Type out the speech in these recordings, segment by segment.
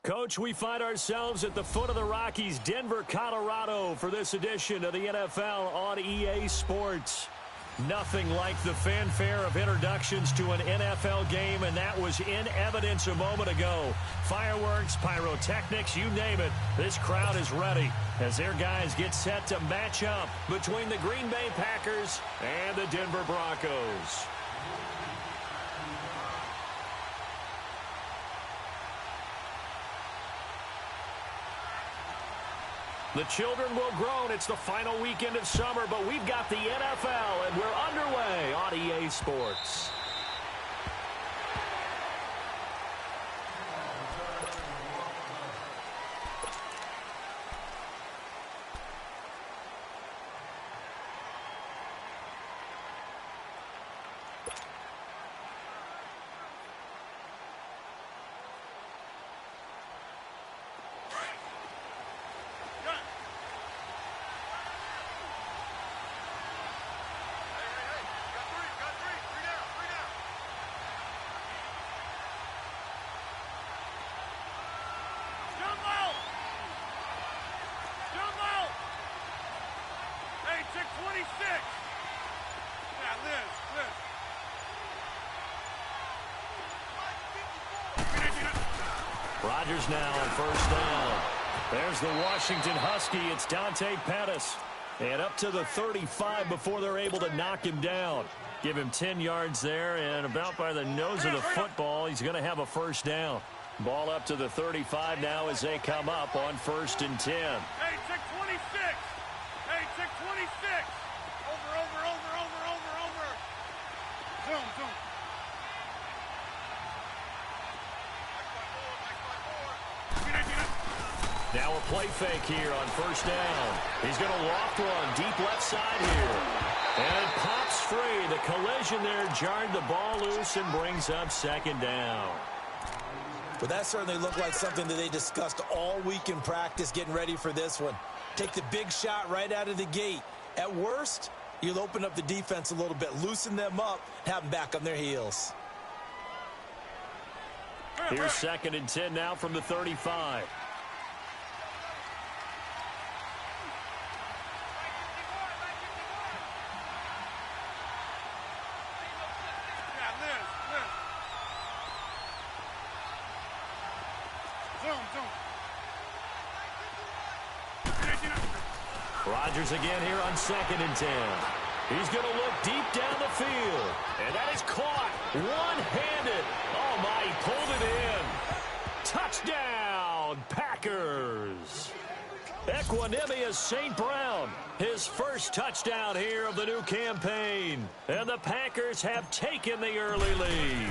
Coach, we find ourselves at the foot of the Rockies, Denver, Colorado, for this edition of the NFL on EA Sports. Nothing like the fanfare of introductions to an NFL game, and that was in evidence a moment ago. Fireworks, pyrotechnics, you name it. This crowd is ready as their guys get set to match up between the Green Bay Packers and the Denver Broncos. The children will groan. It's the final weekend of summer, but we've got the NFL, and we're underway on EA Sports. Rodgers now on first down. There's the Washington Husky. It's Dante Pettis. And up to the 35 before they're able to knock him down. Give him 10 yards there, and about by the nose of the football, he's going to have a first down. Ball up to the 35 now as they come up on 1st and 10. Hey, check 26. Hey, check 26. Over. Zoom. Now a play fake here on first down. He's going to loft one deep left side here. And it pops free. The collision there jarred the ball loose and brings up 2nd down. Well, that certainly looked like something that they discussed all week in practice getting ready for this one. Take the big shot right out of the gate. At worst, you'll open up the defense a little bit, loosen them up, have them back on their heels. Here's 2nd and 10 now from the 35. Rodgers again here on 2nd and 10. He's going to look deep down the field. And that is caught one-handed. Oh, my, he pulled it in. Touchdown, Packers. Equanimous St. Brown, his first touchdown here of the new campaign. And the Packers have taken the early lead.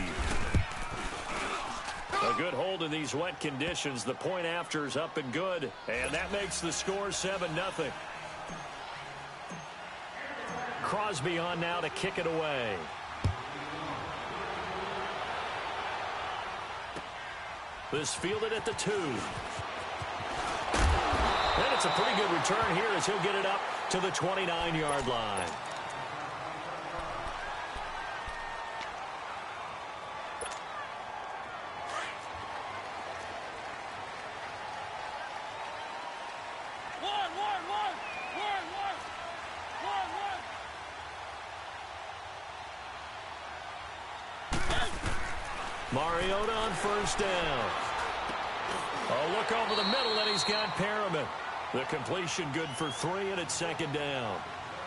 A good hold in these wet conditions. The point after is up and good. And that makes the score 7-0. Crosby on now to kick it away. This fielded at the 2. And it's a pretty good return here as he'll get it up to the 29-yard line. Mariota on first down. A look over the middle, and he's got Perriman. The completion good for 3, and it's 2nd down.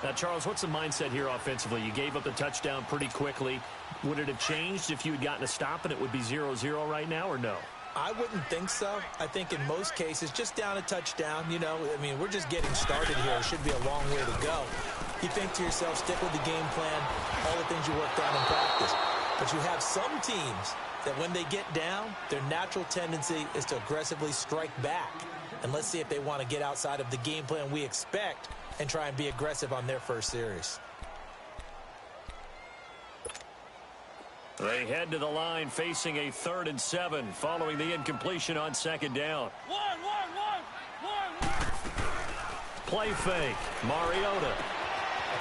Now, Charles, what's the mindset here offensively? You gave up the touchdown pretty quickly. Would it have changed if you had gotten a stop and it would be 0-0 right now, or no? I wouldn't think so. I think in most cases, just down a touchdown, you know, I mean, we're just getting started here. It should be a long way to go. You think to yourself, stick with the game plan, all the things you worked on in practice. But you have some teams that when they get down, their natural tendency is to aggressively strike back. And let's see if they want to get outside of the game plan we expect and try and be aggressive on their first series. They head to the line facing a 3rd and 7 following the incompletion on 2nd down. One. Play fake. Mariota.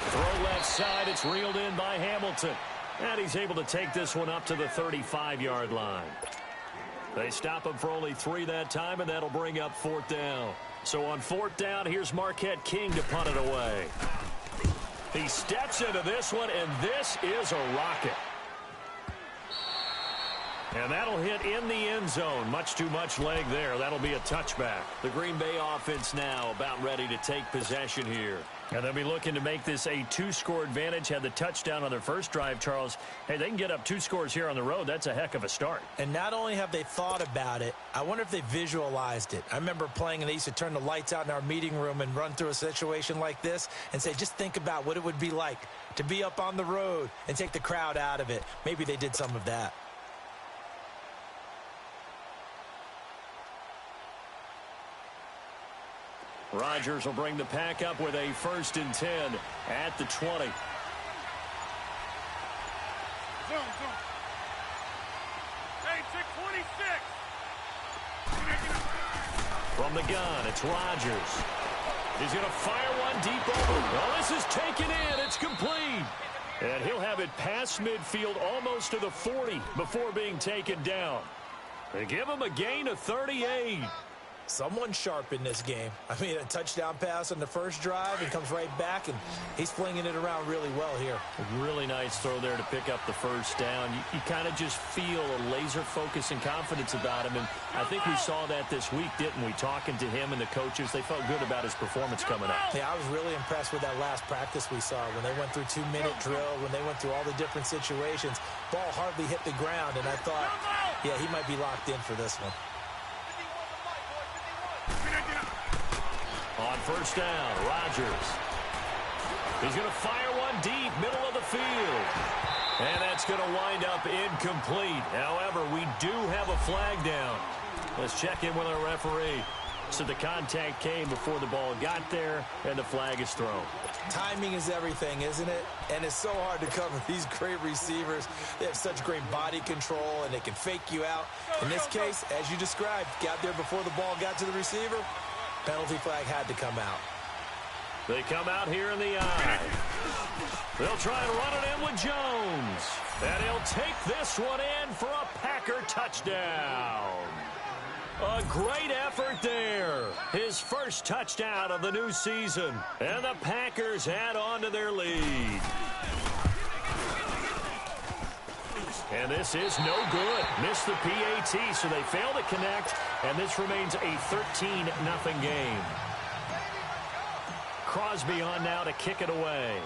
Throw left side. It's reeled in by Hamilton. And he's able to take this one up to the 35-yard line. They stop him for only 3 that time, and that'll bring up 4th down. So on 4th down, here's Marquette King to punt it away. He steps into this one, and this is a rocket. And that'll hit in the end zone. Much too much leg there. That'll be a touchback. The Green Bay offense now about ready to take possession here. And they'll be looking to make this a 2-score advantage. Had the touchdown on their first drive, Charles. Hey, they can get up 2 scores here on the road. That's a heck of a start. And not only have they thought about it, I wonder if they visualized it. I remember playing, and they used to turn the lights out in our meeting room and run through a situation like this and say, just think about what it would be like to be up on the road and take the crowd out of it. Maybe they did some of that. Rodgers will bring the pack up with a 1st and 10 at the 20. Hey, check 26. From the gun, it's Rodgers. He's going to fire one deep over. Well, this is taken in. It's complete. And he'll have it past midfield almost to the 40 before being taken down. They give him a gain of 38. Someone sharp in this game. I mean, a touchdown pass on the first drive and comes right back, and he's flinging it around really well here. A really nice throw there to pick up the 1st down. You kind of just feel a laser focus and confidence about him, and I think we saw that this week, didn't we? Talking to him and the coaches, they felt good about his performance coming up. Yeah, I was really impressed with that last practice we saw when they went through 2-minute drill, when they went through all the different situations. Ball hardly hit the ground, and I thought, yeah, he might be locked in for this one. On 1st down, Rodgers. He's going to fire one deep, middle of the field. And that's going to wind up incomplete. However, we do have a flag down. Let's check in with our referee. So the contact came before the ball got there, and the flag is thrown. Timing is everything, isn't it? And it's so hard to cover these great receivers. They have such great body control, and they can fake you out. In this case, as you described, got there before the ball got to the receiver. Penalty flag had to come out. They come out here in the eye. They'll try and run it in with Jones. And he'll take this one in for a Packer touchdown. A great effort there. His first touchdown of the new season. And the Packers add on to their lead. And this is no good. Missed the PAT, so they fail to connect. And this remains a 13-0 game. Crosby on now to kick it away.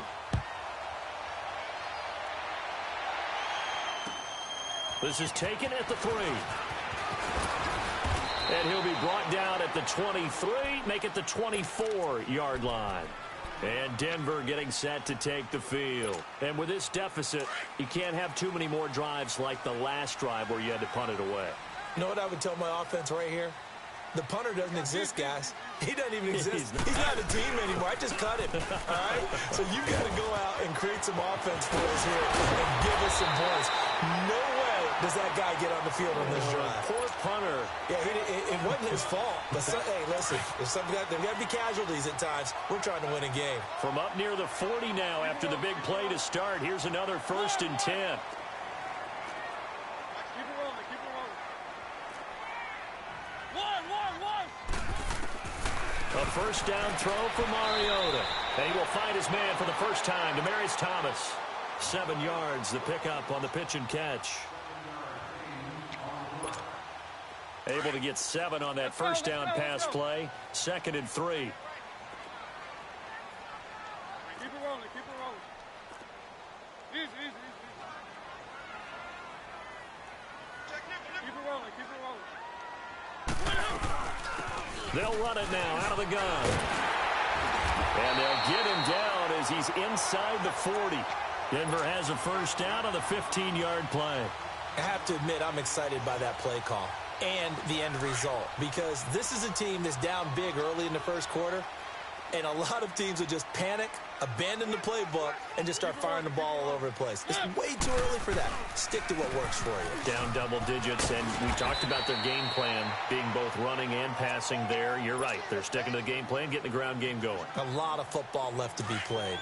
This is taken at the 3. And he'll be brought down at the 23, make it the 24-yard line. And Denver getting set to take the field. And with this deficit, you can't have too many more drives like the last drive where you had to punt it away. You know what I would tell my offense right here? The punter doesn't exist, guys. He doesn't even exist. He's not a team anymore. I just cut him, all right? So you got to go out and create some offense for us here and give us some points. No way does that guy get on the field on this drive. Poor punter. Yeah, it wasn't his fault. But, hey, listen, there's got to be casualties at times. We're trying to win a game. From up near the 40 now after the big play to start, here's another 1st and 10. A 1st down throw for Mariota. And he will find his man for the first time, Demaryius Thomas. 7 yards, the pickup on the pitch and catch. Able to get 7 on that 1st down pass play. 2nd and 3. Keep it rolling, keep it rolling. Easy. Keep it rolling, keep it rolling. They'll run it now out of the gun. And they'll get him down as he's inside the 40. Denver has a 1st down on the 15-yard play. I have to admit, I'm excited by that play call and the end result, because this is a team that's down big early in the first quarter, and a lot of teams will just panic, abandon the playbook, and just start firing the ball all over the place. It's way too early for that. Stick to what works for you. Down double digits, and we talked about their game plan being both running and passing there. You're right. They're sticking to the game plan, getting the ground game going. A lot of football left to be played.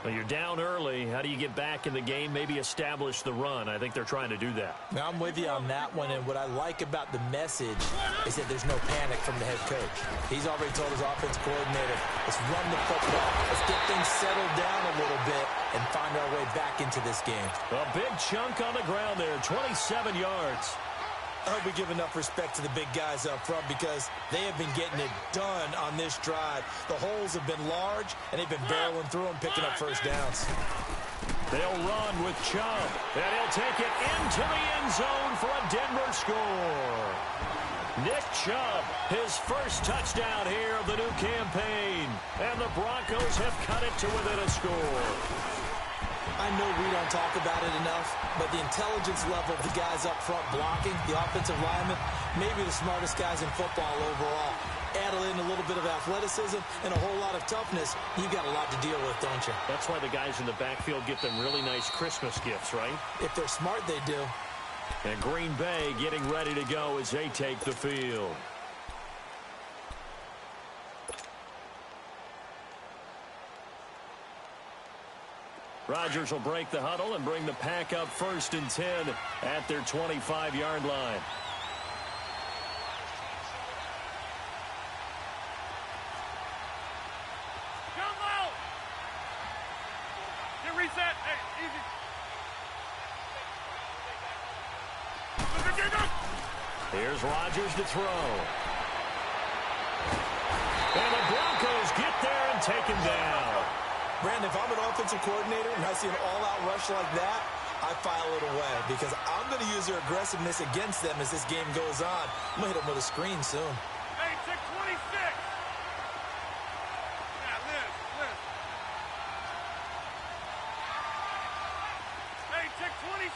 Well, you're down early. How do you get back in the game, maybe establish the run? I think they're trying to do that. Now, I'm with you on that one, and what I like about the message is that there's no panic from the head coach. He's already told his offense coordinator, let's run the football, let's get things settled down a little bit and find our way back into this game. A big chunk on the ground there, 27 yards. I hope we give enough respect to the big guys up front because they have been getting it done on this drive. The holes have been large, and they've been barreling through them, picking up first downs. They'll run with Chubb, and he'll take it into the end zone for a Denver score. Nick Chubb, his first touchdown here of the new campaign, and the Broncos have cut it to within a score. I know we don't talk about it enough, but the intelligence level of the guys up front blocking, the offensive linemen, maybe the smartest guys in football overall. Add in a little bit of athleticism and a whole lot of toughness, you've got a lot to deal with, don't you? That's why the guys in the backfield get them really nice Christmas gifts, right? If they're smart, they do. And Green Bay getting ready to go as they take the field. Rodgers will break the huddle and bring the pack up 1st and 10 at their 25-yard line. Jump out! Get reset. Hey, easy. Here's Rodgers to throw. And the Broncos get there and take him down. Brandon, if I'm an offensive coordinator and I see an all-out rush like that, I file it away because I'm going to use their aggressiveness against them as this game goes on. I'm going to hit them with a screen soon. Hey, check 26. Yeah, Liz. Hey, check 26.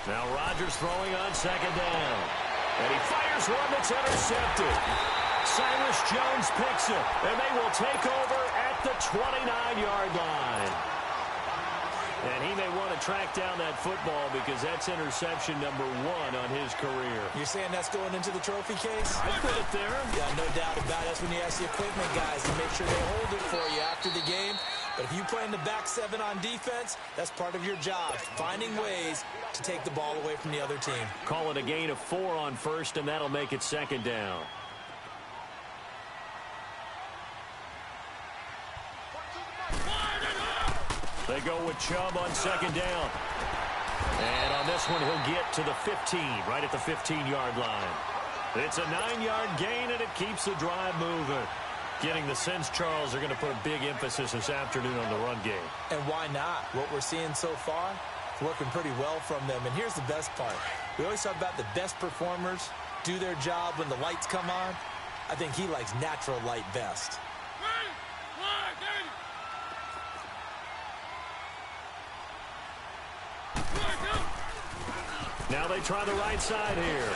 Now Rodgers throwing on 2nd down. And he fires one that's intercepted. Cyrus Jones picks it, and they will take over at the 29-yard line. And he may want to track down that football because that's interception number 1 on his career. You're saying that's going into the trophy case? I put it there. Yeah, no doubt about it. That's when you ask the equipment guys to make sure they hold it for you after the game. But if you play in the back 7 on defense, that's part of your job, finding ways to take the ball away from the other team. Call it a gain of 4 on 1st, and that'll make it 2nd down. They go with Chubb on 2nd down. And on this one, he'll get to the 15, right at the 15-yard line. It's a 9-yard gain, and it keeps the drive moving. Getting the sense, Charles, are going to put a big emphasis this afternoon on the run game. And why not? What we're seeing so far, it's working pretty well from them. And here's the best part. We always talk about the best performers do their job when the lights come on. I think he likes natural light best. Now they try the right side here.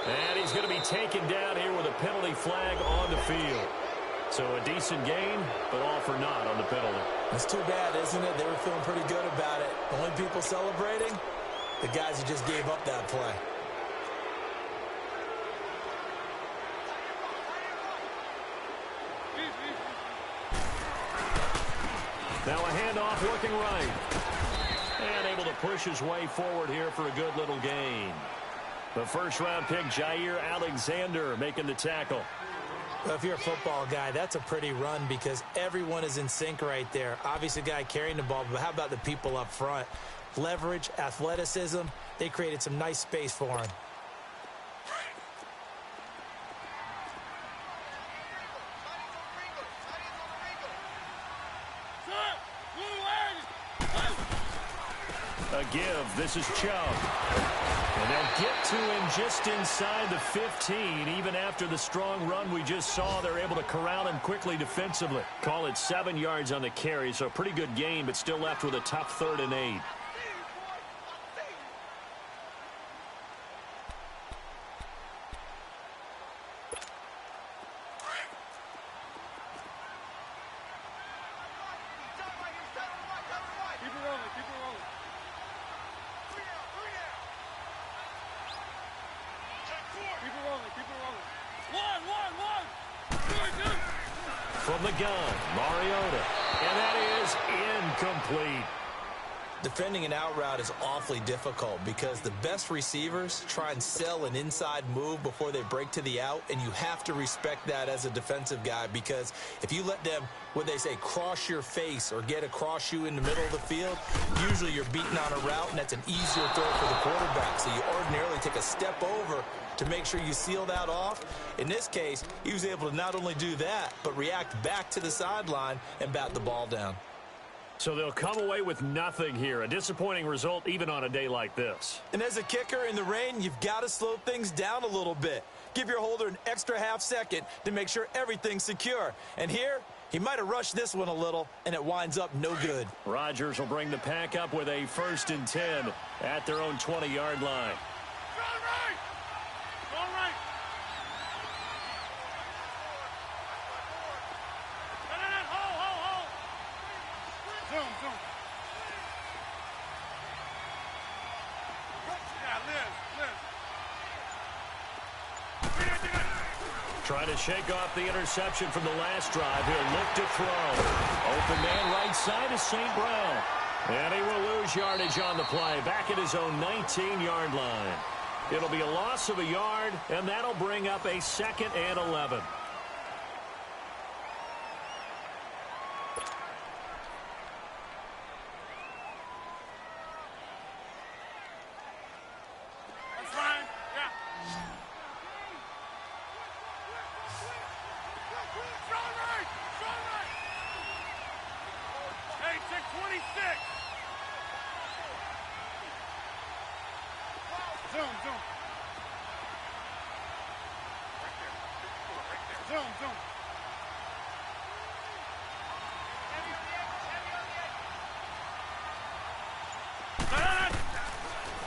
And he's going to be taken down here with a penalty flag on the field. So a decent gain, but all for naught on the penalty. It's too bad, isn't it? They were feeling pretty good about it. The only people celebrating, the guys who just gave up that play. Now a handoff working right. And able to push his way forward here for a good little gain. The first-round pick, Jair Alexander, making the tackle. Well, if you're a football guy, that's a pretty run because everyone is in sync right there. Obviously, the guy carrying the ball, but how about the people up front? Leverage, athleticism, they created some nice space for him. A give. This is Chubb. And they'll get to him just inside the 15. Even after the strong run we just saw, they're able to corral him quickly defensively. Call it 7 yards on the carry, so a pretty good gain, but still left with a tough 3rd and 8. Keep it rolling. from the gun, Mariota. And that is incomplete. Defending an out route is awfully difficult because the best receivers try and sell an inside move before they break to the out, and you have to respect that as a defensive guy, because if you let them, what they say, cross your face or get across you in the middle of the field, usually you're beating on a route, and that's an easier throw for the quarterback. So you ordinarily take a step over to make sure you seal that off. In this case, he was able to not only do that, but react back to the sideline and bat the ball down. So they'll come away with nothing here. A disappointing result even on a day like this. And as a kicker in the rain, you've got to slow things down a little bit. Give your holder an extra half second to make sure everything's secure. And here, he might have rushed this one a little, and it winds up no good. Rodgers will bring the pack up with a 1st and 10 at their own 20-yard line. All right. Zoom. Yeah, Liz. Trying to shake off the interception from the last drive. He'll look to throw. Open man right side is St. Brown. And he will lose yardage on the play. Back at his own 19-yard line. It'll be a loss of a yard, and that'll bring up a 2nd and 11. Zoom.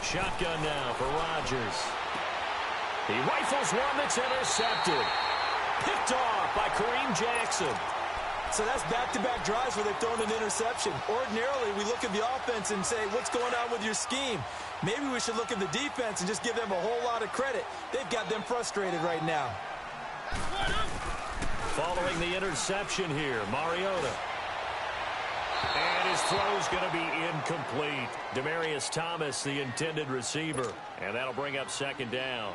Shotgun now for Rodgers. He rifles one that's intercepted. Picked off by Kareem Jackson. So that's back-to-back drives where they've thrown an interception. Ordinarily, we look at the offense and say, what's going on with your scheme? Maybe we should look at the defense and just give them a whole lot of credit. They've got them frustrated right now. Following the interception here, Mariota. And his throw's going to be incomplete. Demaryius Thomas, the intended receiver. And that'll bring up 2nd down.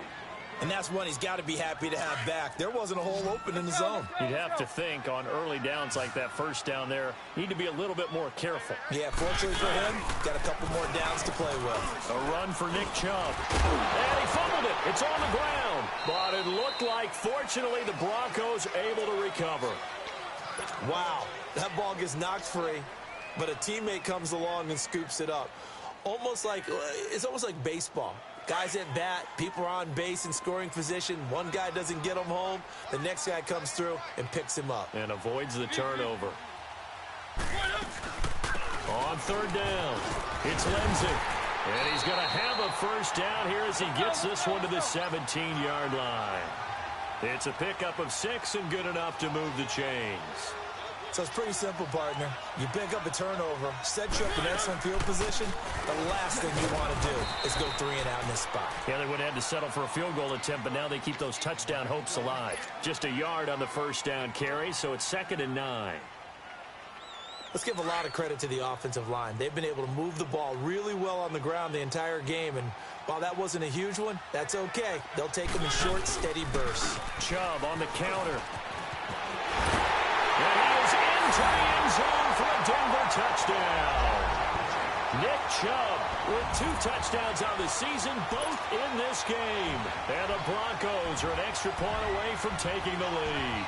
And that's one he's got to be happy to have back. There wasn't a hole open in the zone. You'd have to think on early downs like that 1st down there, need to be a little bit more careful. Yeah, fortunately for him, got a couple more downs to play with. A run for Nick Chubb. And he fumbled it. It's on the ground. But it looked like, fortunately, the Broncos able to recover. Wow, that ball gets knocked free, but a teammate comes along and scoops it up. It's almost like baseball. Guys at bat, people are on base in scoring position. One guy doesn't get him home. The next guy comes through and picks him up. And avoids the turnover. On 3rd down, it's Lindsey. And he's going to have a 1st down here as he gets this one to the 17-yard line. It's a pickup of 6 and good enough to move the chains. So it's pretty simple, partner. You pick up a turnover, set you up in excellent field position. The last thing you want to do is go 3 and out in this spot. Yeah, they would have had to settle for a field goal attempt, but now they keep those touchdown hopes alive. Just a yard on the 1st down carry, so it's 2nd and 9. Let's give a lot of credit to the offensive line. They've been able to move the ball really well on the ground the entire game, and while that wasn't a huge one, that's okay. They'll take them in short, steady bursts. Chubb on the counter. And he is into the end zone for a Denver touchdown. Nick Chubb with 2 touchdowns on the season, both in this game. And the Broncos are an extra point away from taking the lead.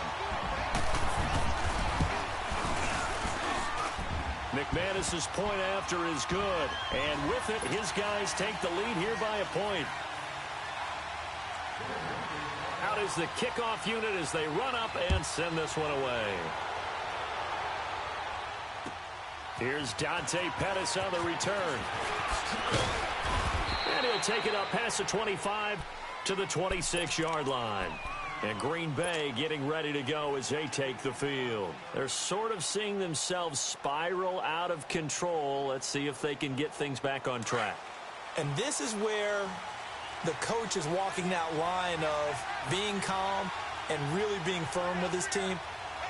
McManus's point after is good. And with it, his guys take the lead here by a point. Out is the kickoff unit as they run up and send this one away. Here's Dante Pettis on the return. And he'll take it up past the 25 to the 26-yard line. And Green Bay getting ready to go as they take the field. They're sort of seeing themselves spiral out of control. Let's see if they can get things back on track. And this is where the coach is walking that line of being calm and really being firm with his team.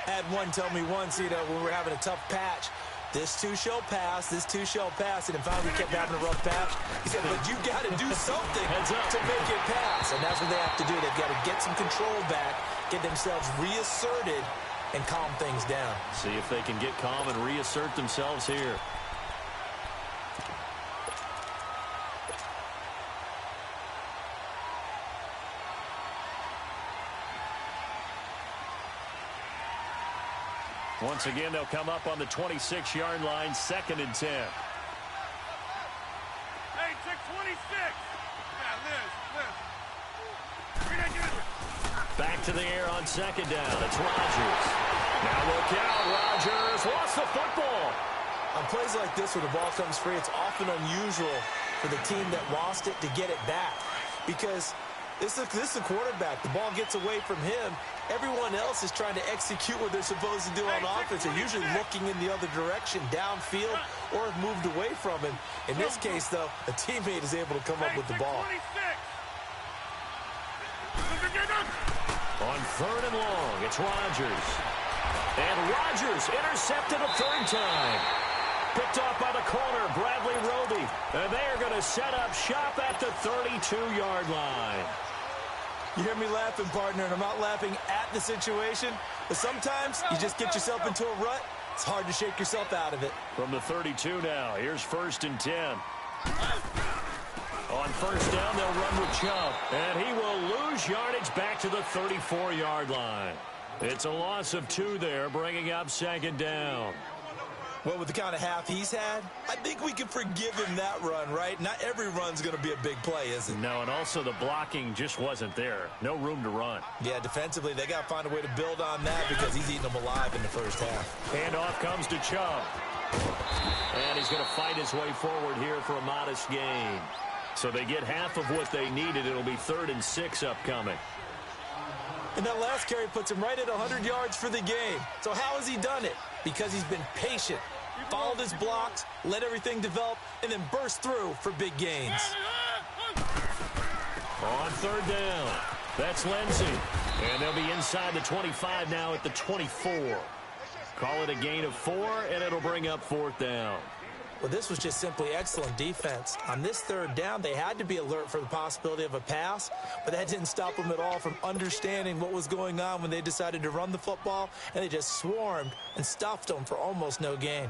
Had one tell me once, when we're having a tough patch, this too shall pass, and then finally we kept having a rough patch. He said, but you got to do something to make it pass, and that's what they have to do. They've got to get some control back, get themselves reasserted, and calm things down. See if they can get calm and reassert themselves here. Once again, they'll come up on the 26-yard line, 2nd and 10. Hey, check 26. Yeah, Liz. Back to the air on 2nd down. It's Rodgers. Now look out. Rodgers lost the football. On plays like this where the ball comes free, it's often unusual for the team that lost it to get it back. Because this is a quarterback. The ball gets away from him. Everyone else is trying to execute what they're supposed to do on offense. They're usually looking in the other direction, downfield, or have moved away from him. In this case, though, a teammate is able to come up with the ball. On 3rd and long, it's Rodgers. And Rodgers intercepted a 3rd time. Picked off by the corner, Bradley Roby. And they are going to set up shop at the 32-yard line. You hear me laughing, partner, and I'm not laughing at the situation, but sometimes you just get yourself into a rut. It's hard to shake yourself out of it. From the 32 now, here's 1st and 10. On 1st down, they'll run with Chubb, and he will lose yardage back to the 34-yard line. It's a loss of 2 there, bringing up 2nd down. Well, with the kind of half he's had, I think we can forgive him that run, right? Not every run's going to be a big play, is it? No, and also the blocking just wasn't there. No room to run. Yeah, defensively, they got to find a way to build on that because he's eating them alive in the first half. Handoff comes to Chubb. And he's going to fight his way forward here for a modest gain. So they get half of what they needed. It'll be 3rd and 6 upcoming. And that last carry puts him right at 100 yards for the game. So how has he done it? Because he's been patient, followed his blocks, let everything develop, and then burst through for big gains. On 3rd down, that's Lindsey. And they'll be inside the 25 now at the 24. Call it a gain of 4, and it'll bring up 4th down. Well, this was just simply excellent defense. On this 3rd down, they had to be alert for the possibility of a pass, but that didn't stop them at all from understanding what was going on when they decided to run the football, and they just swarmed and stuffed them for almost no gain.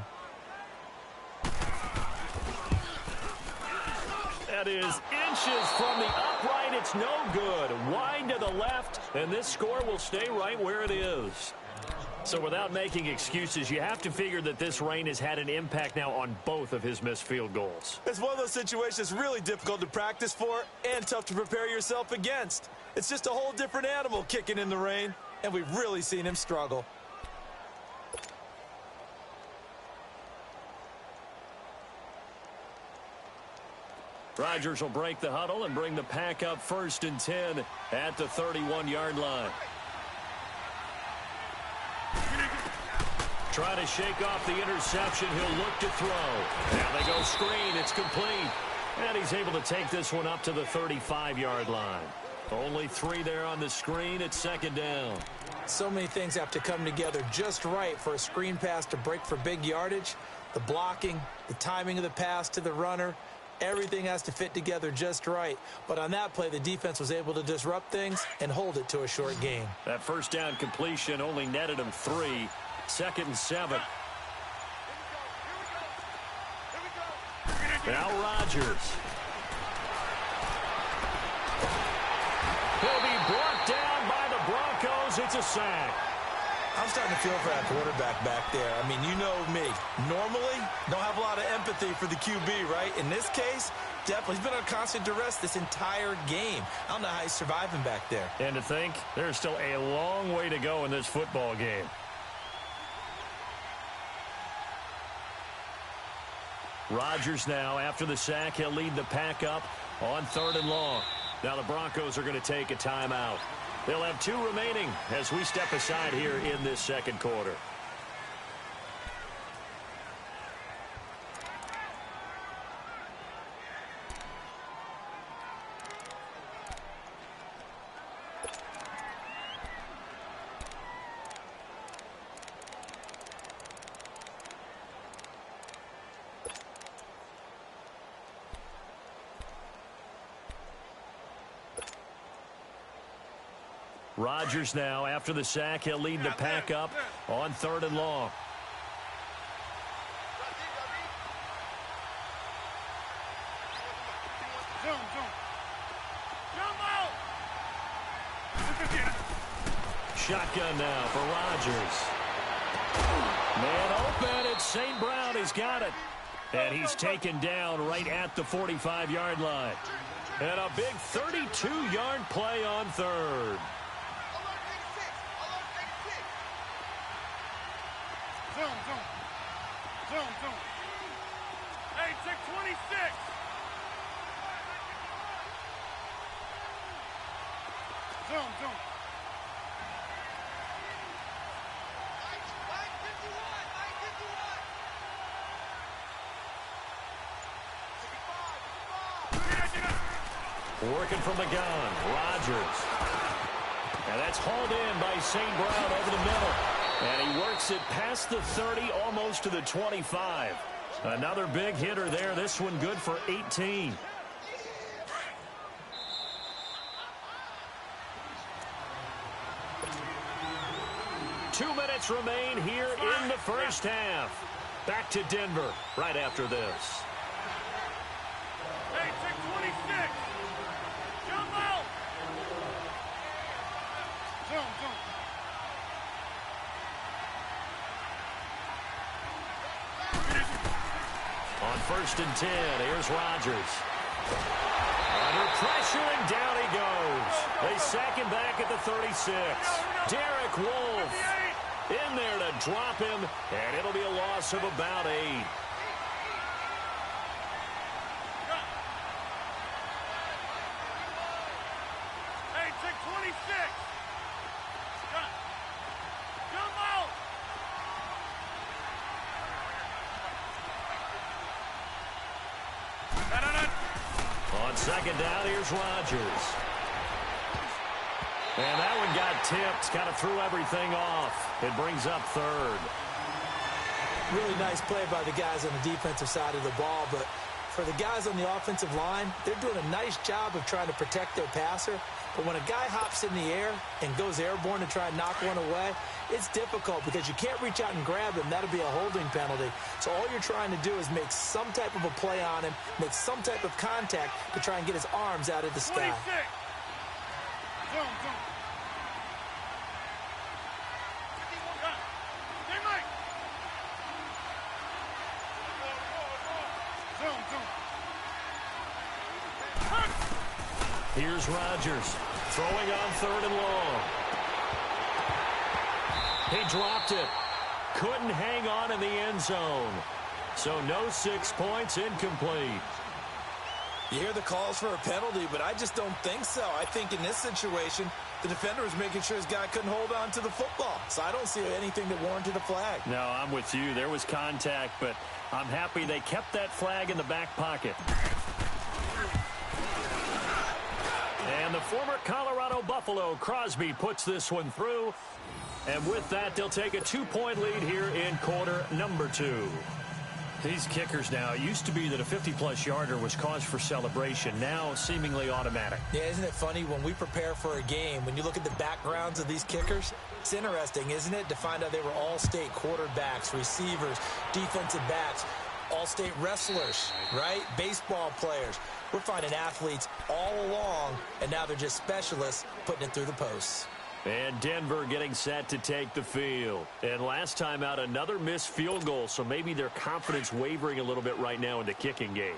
That is inches from the upright. It's no good. Wide to the left, and this score will stay right where it is. So without making excuses, you have to figure that this rain has had an impact now on both of his missed field goals. It's one of those situations really difficult to practice for and tough to prepare yourself against. It's just a whole different animal kicking in the rain, and we've really seen him struggle. Rodgers will break the huddle and bring the pack up 1st and 10 at the 31-yard line. Trying to shake off the interception. He'll look to throw. Now they go screen. It's complete. And he's able to take this one up to the 35-yard line. Only 3 there on the screen. It's 2nd down. So many things have to come together just right for a screen pass to break for big yardage. The blocking, the timing of the pass to the runner, everything has to fit together just right. But on that play, the defense was able to disrupt things and hold it to a short gain. That 1st down completion only netted him 3. 2nd and 7. Now Rodgers. He'll be brought down by the Broncos. It's a sack. I'm starting to feel for that quarterback back there. I mean, you know me. Normally, don't have a lot of empathy for the QB, right? In this case, definitely. He's been on constant duress this entire game. I don't know how he's surviving back there. And to think, there's still a long way to go in this football game. Rodgers now, after the sack, he'll lead the pack up on 3rd and long. Now the Broncos are going to take a timeout. They'll have 2 remaining as we step aside here in this 2nd quarter. Rodgers now, after the sack, he'll lead the pack up on 3rd and long. Shotgun now for Rodgers. Man open, it's St. Brown. He's got it. And he's taken down right at the 45-yard line. And a big 32-yard play on 3rd. Zoom. Hey, check 26. Zoom. Working from the gun, Rodgers. And that's hauled in by St. Brown over the middle. And he works it past the 30, almost to the 25. Another big hitter there. This one good for 18. Two minutes remain here in the first half. Back to Denver right after this. Hey, check 26. Jump out. Zoom. On 1st and 10, here's Rodgers. Under pressure, and down he goes. They sack him back at the 36. Derek Wolfe in there to drop him, and it'll be a loss of about 8. Hey, check 26. Jump out. On 2nd down, here's Rodgers. And that one got tipped, kind of threw everything off. It brings up 3rd. Really nice play by the guys on the defensive side of the ball, but for the guys on the offensive line, they're doing a nice job of trying to protect their passer. But when a guy hops in the air and goes airborne to try and knock one away, it's difficult because you can't reach out and grab him. That'll be a holding penalty. So all you're trying to do is make some type of a play on him, make some type of contact to try and get his arms out of the sky. 26. Zoom. Here's Rodgers throwing on 3rd and long. He dropped it. Couldn't hang on in the end zone. So no 6 points, incomplete. You hear the calls for a penalty, but I just don't think so. I think in this situation, the defender was making sure his guy couldn't hold on to the football. So I don't see anything that warranted a flag. No, I'm with you. There was contact, but I'm happy they kept that flag in the back pocket. And the former Colorado Buffalo, Crosby, puts this one through. And with that, they'll take a 2-point lead here in quarter number 2. These kickers now, it used to be that a 50-plus yarder was cause for celebration. Now, seemingly automatic. Yeah, isn't it funny when we prepare for a game, when you look at the backgrounds of these kickers, it's interesting, isn't it, to find out they were all-state quarterbacks, receivers, defensive backs, all-state wrestlers, right? Baseball players. We're finding athletes all along, and now they're just specialists putting it through the posts. And Denver getting set to take the field. And last time out, another missed field goal, so maybe their confidence wavering a little bit right now in the kicking game.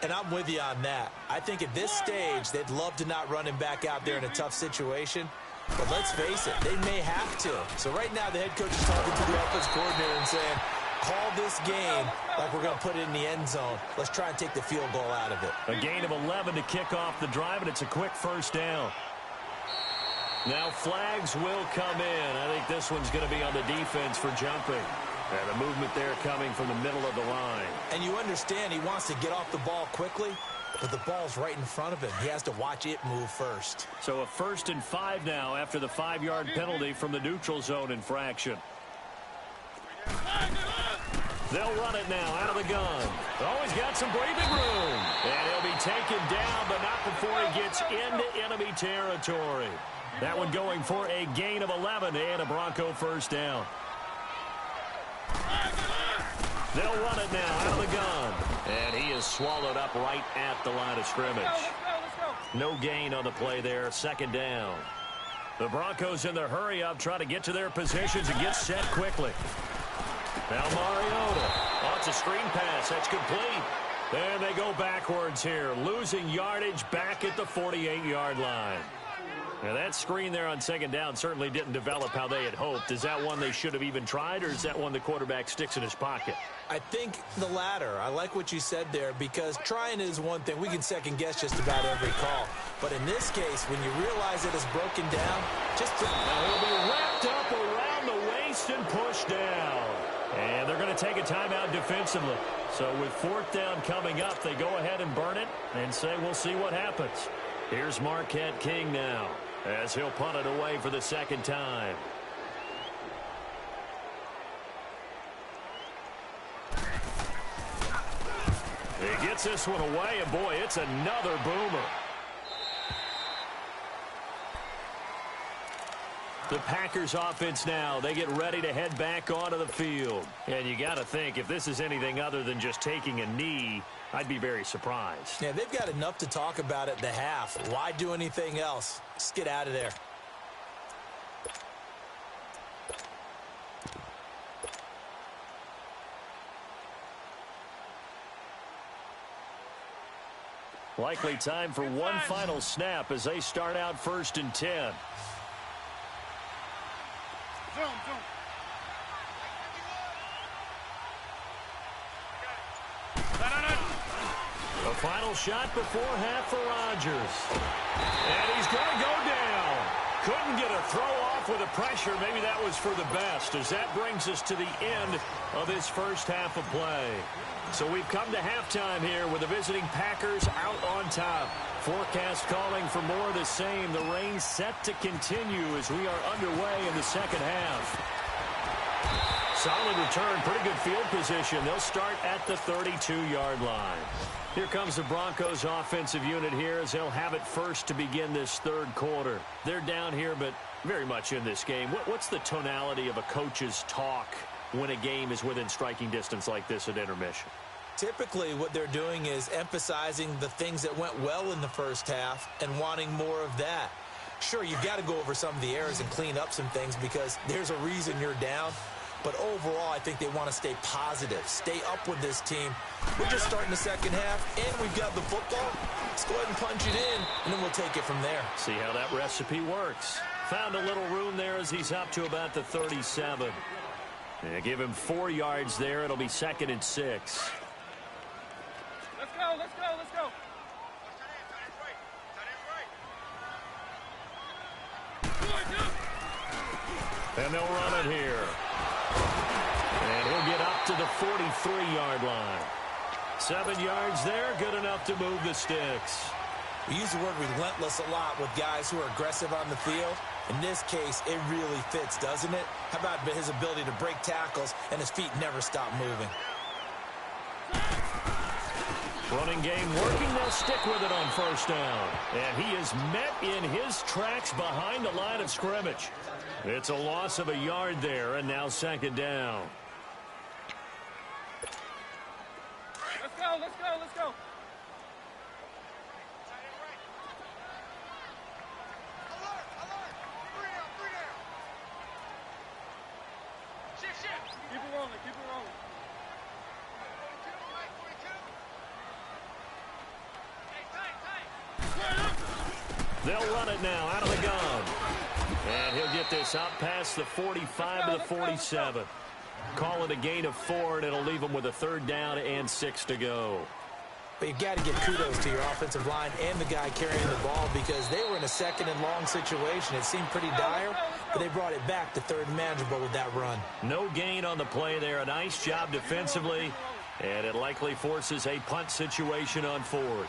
And I'm with you on that. I think at this stage, they'd love to not run him back out there in a tough situation. But let's face it, they may have to. So right now, the head coach is talking to the offensive coordinator and saying, call this game like we're going to put it in the end zone. Let's try and take the field goal out of it. A gain of 11 to kick off the drive, and it's a quick first down. Now flags will come in. I think this one's going to be on the defense for jumping. And the movement there coming from the middle of the line. And you understand he wants to get off the ball quickly, but the ball's right in front of him. He has to watch it move first. So a 1st and 5 now after the 5-yard penalty from the neutral zone infraction. They'll run it now out of the gun. Always got some breathing room. And he'll be taken down, but not before he gets into enemy territory. That one going for a gain of 11 and a Bronco first down. They'll run it now out of the gun. And he is swallowed up right at the line of scrimmage. Let's go. No gain on the play there. Second down. The Broncos in the hurry-up try to get to their positions and get set quickly. Now Mariota. Oh, it's a screen pass. That's complete. And they go backwards here, losing yardage back at the 48-yard line. Now, that screen there on second down certainly didn't develop how they had hoped. Is that one they should have even tried, or is that one the quarterback sticks in his pocket? I think the latter. I like what you said there, because trying is one thing. We can second-guess just about every call. But in this case, when you realize it is broken down, just to... Now, he'll be wrapped up around the waist and pushed down. And they're going to take a timeout defensively. So with fourth down coming up, they go ahead and burn it and say we'll see what happens. Here's Marquette King now, as he'll punt it away for the second time. He gets this one away, and boy, it's another boomer. The Packers offense now, they get ready to head back onto the field. And you got to think, if this is anything other than just taking a knee, I'd be very surprised. Yeah, they've got enough to talk about at the half. Why do anything else? Just get out of there. Likely time for one final snap as they start out 1st and 10. Zoom. The final shot before half for Rodgers. And he's going to go down. Couldn't get a throw off with the pressure. Maybe that was for the best, as that brings us to the end of this first half of play. So we've come to halftime here with the visiting Packers out on top. Forecast calling for more of the same. The rain set to continue as we are underway in the second half. Solid return, pretty good field position. They'll start at the 32-yard line. Here comes the Broncos offensive unit here as they'll have it first to begin this third quarter. They're down here, but very much in this game. What's the tonality of a coach's talk when a game is within striking distance like this at intermission? Typically, what they're doing is emphasizing the things that went well in the first half and wanting more of that. Sure, you've got to go over some of the errors and clean up some things because there's a reason you're down. But overall, I think they want to stay positive, stay up with this team. We're just starting the second half, and we've got the football. Let's go ahead and punch it in, and then we'll take it from there. See how that recipe works. Found a little room there as he's up to about the 37. Yeah, give him 4 yards there. It'll be 2nd and 6. Let's go. And they'll run it here. And he'll get up to the 43-yard line. 7 yards there, good enough to move the sticks. We use the word relentless a lot with guys who are aggressive on the field. In this case, it really fits, doesn't it? How about his ability to break tackles and his feet never stop moving? Running game working. They'll stick with it on first down. And he is met in his tracks behind the line of scrimmage. It's a loss of a yard there, and now 2nd down. Let's go. Keep it rolling. They'll run it now out of the gun. And he'll get this out past the 45 to the 47. Call it a gain of 4, and it'll leave him with a 3rd down and 6 to go. But you got to give kudos to your offensive line and the guy carrying the ball because they were in a 2nd and long situation. It seemed pretty dire, but they brought it back to 3rd and manageable with that run. No gain on the play there. A nice job defensively, and it likely forces a punt situation on 4th.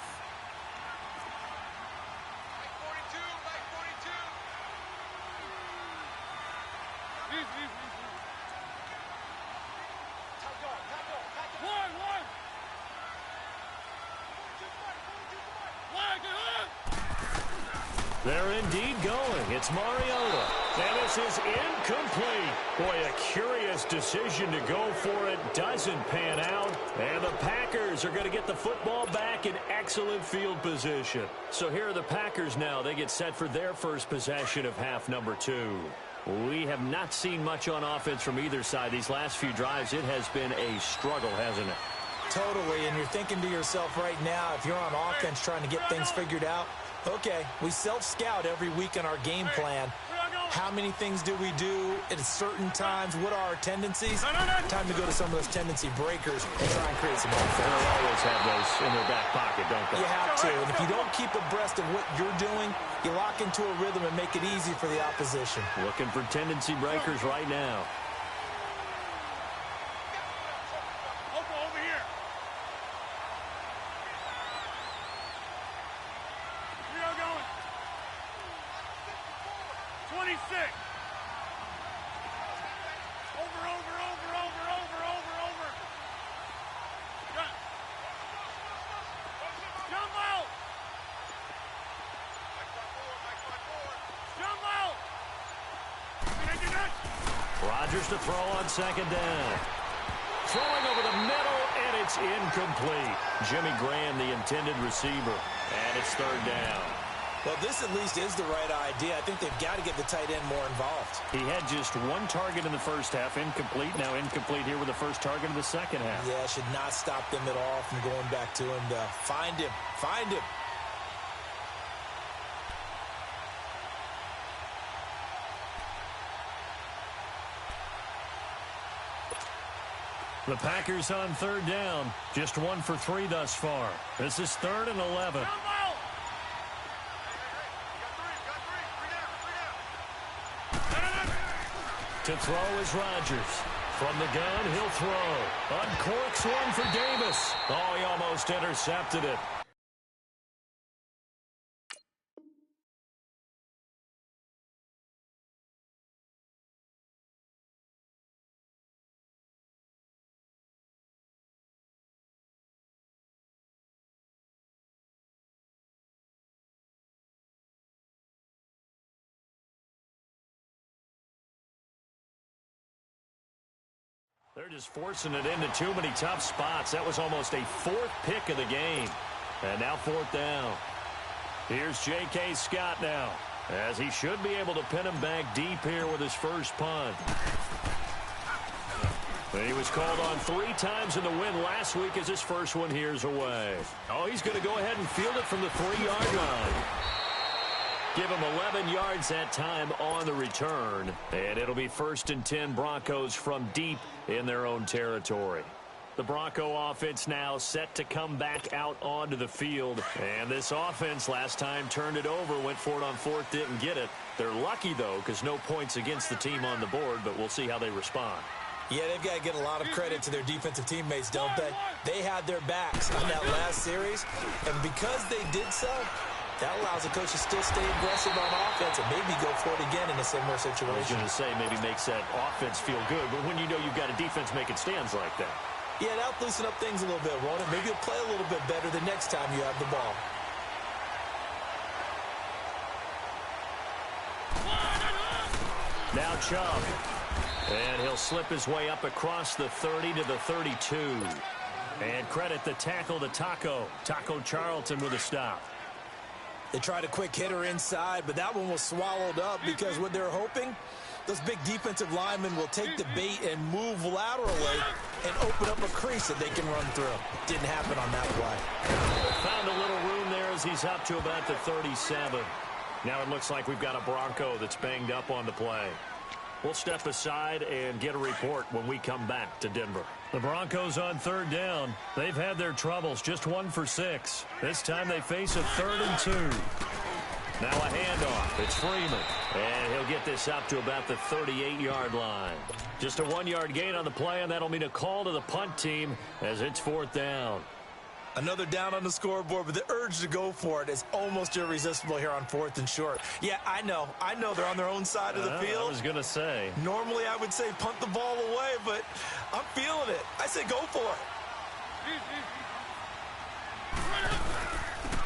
They're indeed going. It's Mariota. And this is incomplete. Boy, a curious decision to go for it. Doesn't pan out. And the Packers are going to get the football back in excellent field position. So here are the Packers now. They get set for their first possession of half number 2. We have not seen much on offense from either side. These last few drives, it has been a struggle, hasn't it? Totally, and you're thinking to yourself right now, if you're on offense trying to get things figured out, okay, we self-scout every week in our game plan. How many things do we do at certain times? What are our tendencies? Time to go to some of those tendency breakers and try and create some offense. They'll always have those in their back pocket, don't they? You have to, and if you don't keep abreast of what you're doing, you lock into a rhythm and make it easy for the opposition. Looking for tendency breakers right now. Over here. We are going. 26. Over. Jump out. Rodgers to throw on second down. Throwing over the middle, and it's incomplete. Jimmy Graham, the intended receiver, and it's third down. Well, this at least is the right idea. I think they've got to get the tight end more involved. He had just one target in the first half, incomplete. Now incomplete here with the first target in the second half. Yeah, should not stop them at all from going back to him to find him. The Packers on third down. Just 1 for 3 thus far. This is 3rd and 11. To throw is Rodgers. From the gun, he'll throw. Uncorks one for Davis. Oh, he almost intercepted it. They're just forcing it into too many tough spots. That was almost a 4th pick of the game. And now 4th down. Here's J.K. Scott now, as he should be able to pin him back deep here with his first punt. He was called on 3 times in the win last week as his first one here's away. Oh, he's going to go ahead and field it from the 3-yard line. Give him 11 yards that time on the return. And it'll be 1st and 10 Broncos from deep in their own territory. The Bronco offense now set to come back out onto the field. And this offense last time turned it over, went for it on 4th, didn't get it. They're lucky, though, because no points against the team on the board, but we'll see how they respond. Yeah, they've got to get a lot of credit to their defensive teammates, don't they? They had their backs on that last series, and because they did so, that allows the coach to still stay aggressive on offense and maybe go for it again in a similar situation. I was going to say maybe makes that offense feel good, but when you know you've got a defense making stands like that. Yeah, that'll loosen up things a little bit, won't it? Maybe you'll play a little bit better the next time you have the ball. Now Chubb. And he'll slip his way up across the 30 to the 32. And credit the tackle to Taco Charlton with a stop. They tried a quick hitter inside, but that one was swallowed up because what they're hoping, those big defensive linemen will take the bait and move laterally and open up a crease that they can run through. Didn't happen on that play. Found a little room there as he's up to about the 37. Now it looks like we've got a Bronco that's banged up on the play. We'll step aside and get a report when we come back to Denver. The Broncos on third down. They've had their troubles, just 1 for 6. This time they face a 3rd and 2. Now a handoff. It's Freeman. And he'll get this up to about the 38-yard line. Just a 1-yard gain on the play, and that'll mean a call to the punt team as it's 4th down. Another down on the scoreboard, but the urge to go for it is almost irresistible here on 4th and short. Yeah, I know they're on their own side of the field. I was going to say. Normally I would say punt the ball away, but I'm feeling it. I say go for it.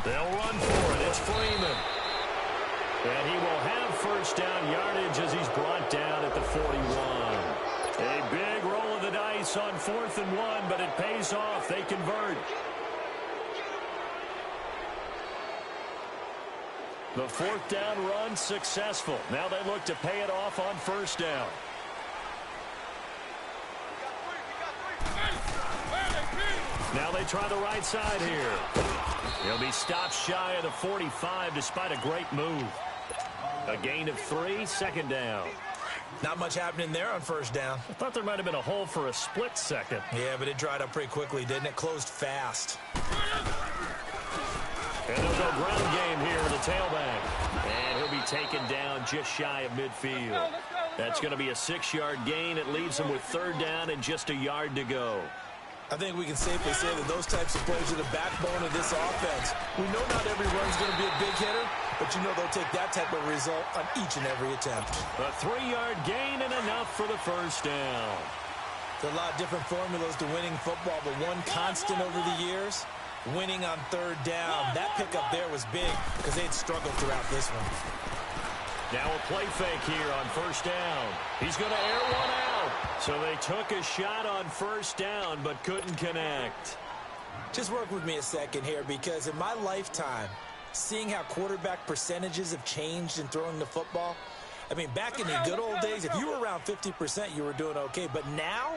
They'll run for it. It's Freeman. And he will have first down yardage as he's brought down at the 41. A big roll of the dice on 4th and 1, but it pays off. They convert. The 4th down run successful. Now they look to pay it off on first down. Now they try the right side here. He'll be stopped shy of the 45 despite a great move. A gain of 3, 2nd down. Not much happening there on first down. I thought there might have been a hole for a split second. Yeah, but it dried up pretty quickly, didn't it? Closed fast. And they'll go ground game here with the tailback. And he'll be taken down just shy of midfield. That's going to be a 6-yard gain. It leaves him with 3rd down and just a yard to go. I think we can safely say that those types of plays are the backbone of this offense. We know not every run's going to be a big hitter, but you know they'll take that type of result on each and every attempt. A 3-yard gain and enough for the first down. There are a lot of different formulas to winning football, but one constant over the years, winning on 3rd down. That pickup there was big because they'd struggled throughout this one. Now a play fake here on first down. He's going to air one out. So they took a shot on first down but couldn't connect. Just work with me a second here, because in my lifetime, seeing how quarterback percentages have changed in throwing the football, I mean, back in the good old days, if you were around 50%, you were doing okay. But now,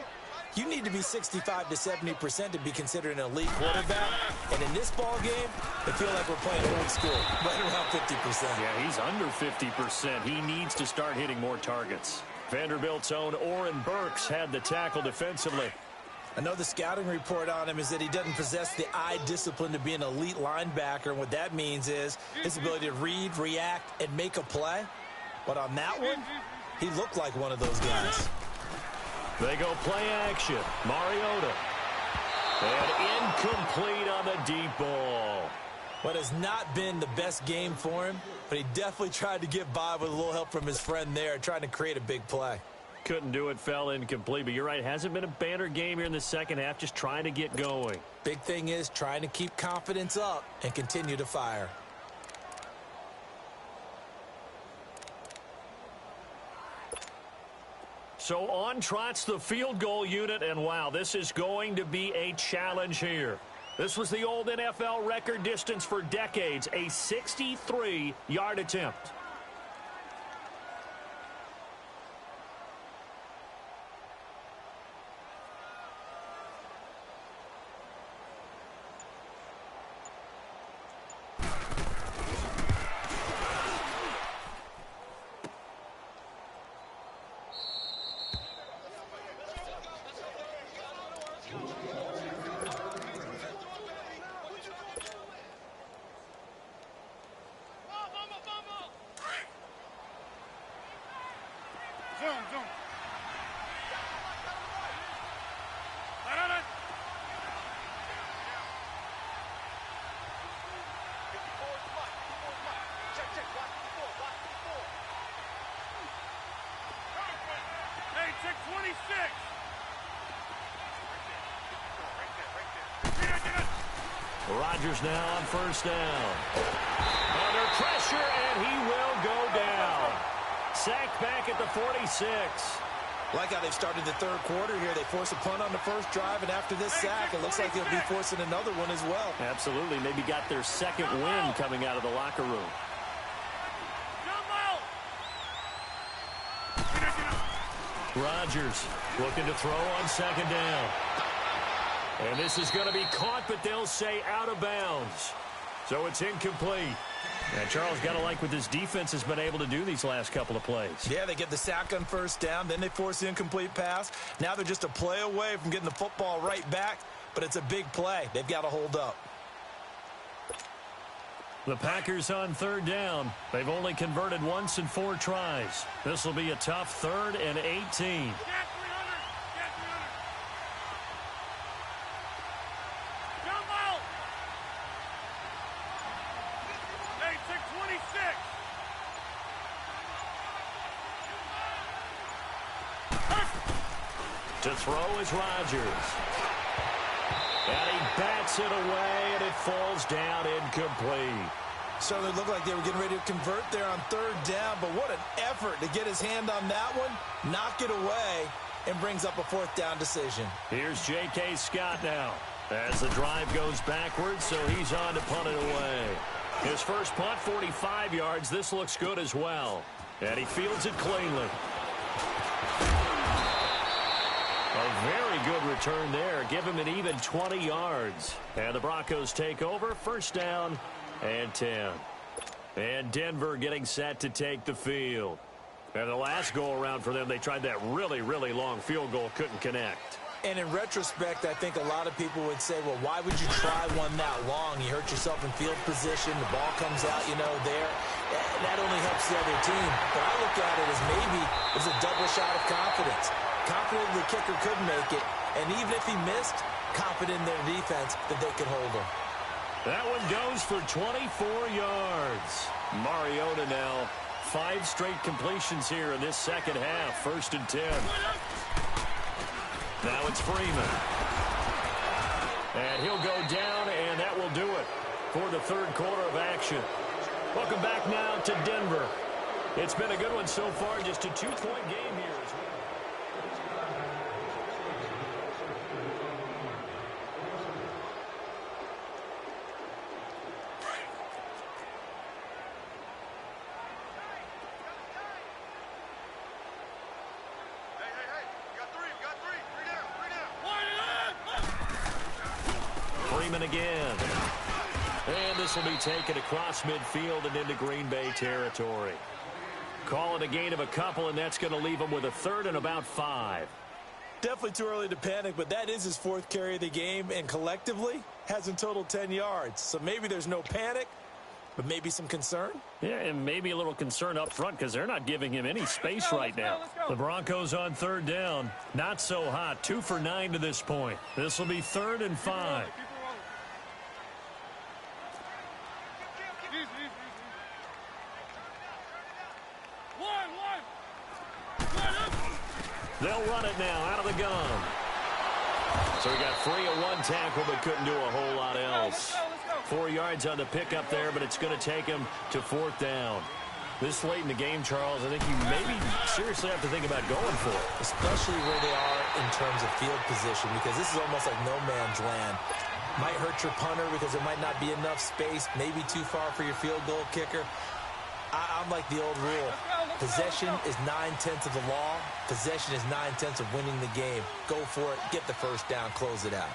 you need to be 65 to 70% to be considered an elite quarterback. And in this ball game, I feel like we're playing old school, right around 50%. Yeah, he's under 50%. He needs to start hitting more targets. Vanderbilt's own Oren Burks had the tackle defensively. I know the scouting report on him is that he doesn't possess the eye discipline to be an elite linebacker. And what that means is his ability to read, react, and make a play. But on that one, he looked like one of those guys. They go play action. Mariota. And incomplete on the deep ball. What has not been the best game for him, but he definitely tried to get by with a little help from his friend there, trying to create a big play. Couldn't do it, fell incomplete. But you're right, hasn't been a banner game here in the second half, just trying to get going. Big thing is trying to keep confidence up and continue to fire. So on trots the field goal unit, and wow, this is going to be a challenge here. This was the old NFL record distance for decades, a 63-yard attempt. Rodgers now on first down. Under pressure, and he will go down. Sacked back at the 46. Like how they've started the third quarter here. They force a punt on the first drive, and after this sack, it looks like they'll be forcing another one as well. Absolutely. Maybe got their second win coming out of the locker room. Rodgers looking to throw on second down. And this is going to be caught, but they'll say out of bounds. So it's incomplete. And Charles, got to like what this defense has been able to do these last couple of plays. Yeah, they get the sack on first down, then they force the incomplete pass. Now they're just a play away from getting the football right back, but it's a big play. They've got to hold up. The Packers on third down. They've only converted once in 4 tries. This will be a tough 3rd and 18. To throw is Rodgers. And he bats it away, and it falls down incomplete. Certainly looked like they were getting ready to convert there on third down, but what an effort to get his hand on that one, knock it away, and brings up a fourth down decision. Here's J.K. Scott now as the drive goes backwards, so he's on to punt it away. His first punt, 45 yards. This looks good as well. And he fields it cleanly. A very good return there. Give him an even 20 yards. And the Broncos take over. First down and 10. And Denver getting set to take the field. And the last go-around for them, they tried that really, really long field goal. Couldn't connect. And in retrospect, I think a lot of people would say, well, why would you try one that long? You hurt yourself in field position. The ball comes out, there. That only helps the other team. But I look at it as maybe it was a double shot of confidence. Confident the kicker could make it. And even if he missed, confident in their defense that they could hold him. That one goes for 24 yards. Mariota now 5 straight completions here in this second half. First and 10. Now it's Freeman. And he'll go down, and that will do it for the third quarter of action. Welcome back now to Denver. It's been a good one so far, just a 2-point game here as well. Again. And this will be taken across midfield and into Green Bay territory. Call it a gain of a couple, and that's going to leave him with a third and about 5. Definitely too early to panic, but that is his 4th carry of the game, and collectively has in total 10 yards. So maybe there's no panic, but maybe some concern. Yeah, and maybe a little concern up front because they're not giving him any space right now. The Broncos on third down. Not so hot. 2 for 9 to this point. This will be 3rd and 5. They'll run it now out of the gun. So he got free of one tackle but couldn't do a whole lot else. 4 yards on the pickup there, but it's going to take him to 4th down. This late in the game, Charles, I think you maybe seriously have to think about going for it. Especially where they are in terms of field position, because this is almost like no man's land. Might hurt your punter because there might not be enough space, maybe too far for your field goal kicker. I'm like the old rule. Possession is 9/10 of the law. Possession is 9/10 of winning the game. Go for it. Get the first down. Close it out.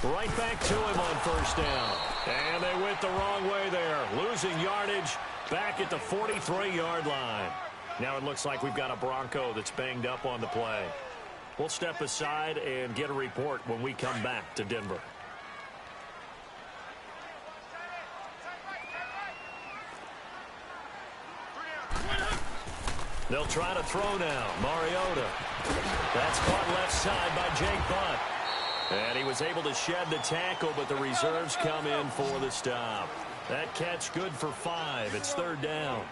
Right back to him on first down. And they went the wrong way there. Losing yardage back at the 43-yard line. Now it looks like we've got a Bronco that's banged up on the play. We'll step aside and get a report when we come back to Denver. They'll try to throw now. Mariota. That's caught left side by Jake Butt. And he was able to shed the tackle, but the reserves come in for the stop. That catch good for 5. It's 3rd down.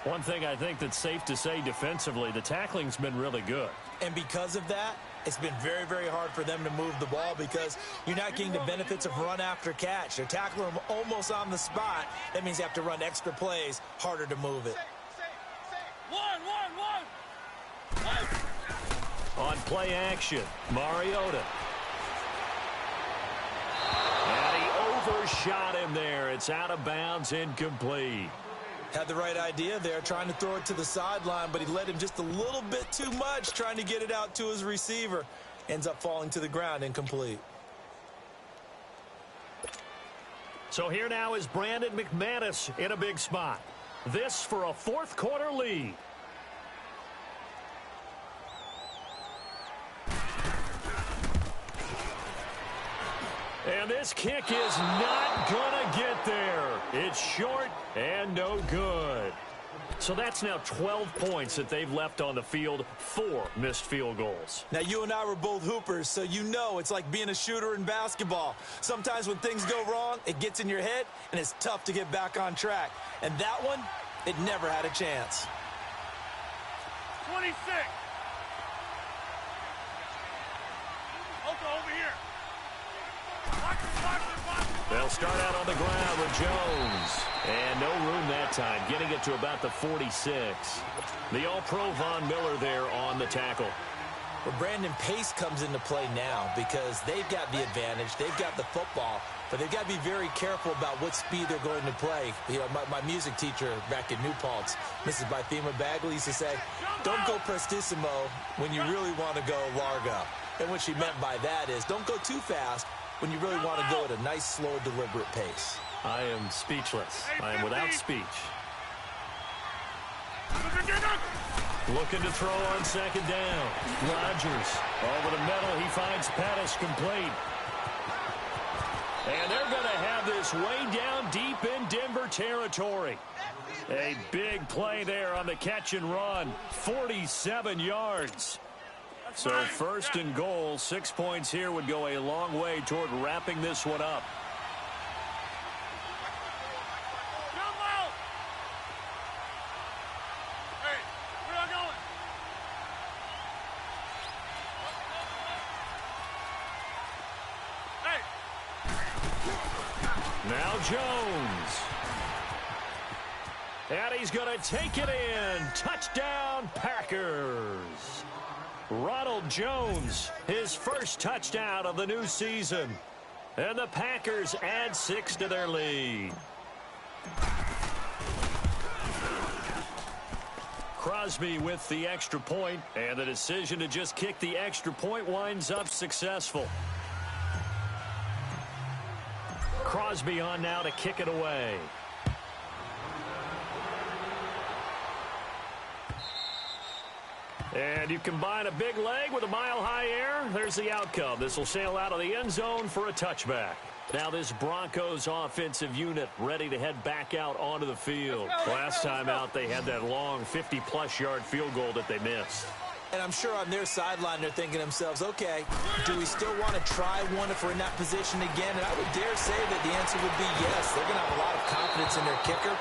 One thing I think that's safe to say defensively, the tackling's been really good. And because of that, it's been very, very hard for them to move the ball because you're not getting the benefits of run after catch. They're tackling them almost on the spot. That means you have to run extra plays, harder to move it. On play action, Mariota. And he overshot him there. It's out of bounds, incomplete. Had the right idea there, trying to throw it to the sideline, but he led him just a little bit too much, trying to get it out to his receiver. Ends up falling to the ground, incomplete. So here now is Brandon McManus in a big spot. This for a 4th quarter lead. And this kick is not going to get there. It's short and no good. So that's now 12 points that they've left on the field, 4 missed field goals. Now, you and I were both hoopers, so you know it's like being a shooter in basketball. Sometimes when things go wrong, it gets in your head, and it's tough to get back on track. And that one, it never had a chance. 26. Oka over here. They'll start out on the ground with Jones. And no room that time, getting it to about the 46. The All-Pro Von Miller there on the tackle. Well, Brandon, pace comes into play now because they've got the advantage. They've got the football, but they've got to be very careful about what speed they're going to play. You know, my music teacher back in New Paltz, Mrs. Bythema Bagley, used to say, don't go prestissimo when you really want to go largo. And what she meant by that is don't go too fast when you really want to go at a nice, slow, deliberate pace. I am speechless. I am without speech. Looking to throw on second down. Rodgers over the middle. He finds Pettis complete. And they're going to have this way down deep in Denver territory. A big play there on the catch and run. 47 yards. So first and goal, 6 points here would go a long way toward wrapping this one up. Now Jones. And he's going to take it in. Touchdown, Packers. Ronald Jones, his first touchdown of the new season. And the Packers add 6 to their lead. Crosby with the extra point, and the decision to just kick the extra point winds up successful. Crosby on now to kick it away. And you combine a big leg with a mile-high air, there's the outcome. This will sail out of the end zone for a touchback. Now this Broncos offensive unit ready to head back out onto the field. Last time out, they had that long 50-plus yard field goal that they missed. And I'm sure on their sideline they're thinking to themselves, okay, do we still want to try one if we're in that position again? And I would dare say that the answer would be yes. They're going to have a lot of confidence in their kicker.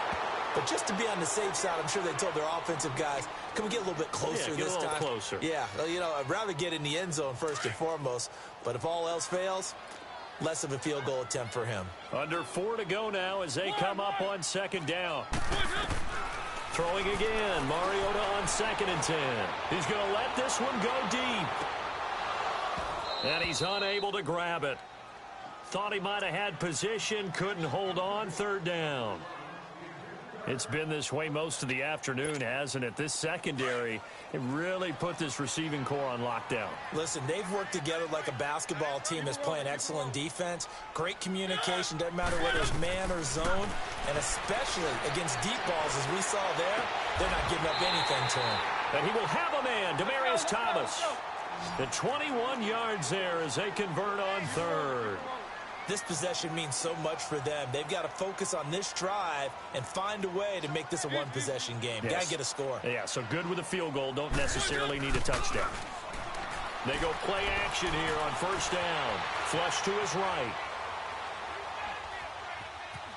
But just to be on the safe side, I'm sure they told their offensive guys, can we get a little bit closer this time? Get a little closer. Yeah, you know, I'd rather get in the end zone first and foremost. But if all else fails, less of a field goal attempt for him. Under 4 to go now as they come up on second down. Throwing again, Mariota on 2nd and 10. He's going to let this one go deep. And he's unable to grab it. Thought he might have had position, couldn't hold on, 3rd down. It's been this way most of the afternoon, hasn't it? This secondary, it really put this receiving core on lockdown. Listen, they've worked together like a basketball team that's playing excellent defense. Great communication, doesn't matter whether it's man or zone. And especially against deep balls, as we saw there, they're not giving up anything to him. And he will have a man, Demaryius Thomas. The 21 yards there as they convert on 3rd. This possession means so much for them. They've got to focus on this drive and find a way to make this a one-possession game. Yes. Got to get a score. Yeah, so good with a field goal. Don't necessarily need a touchdown. They go play action here on 1st down. Flush to his right.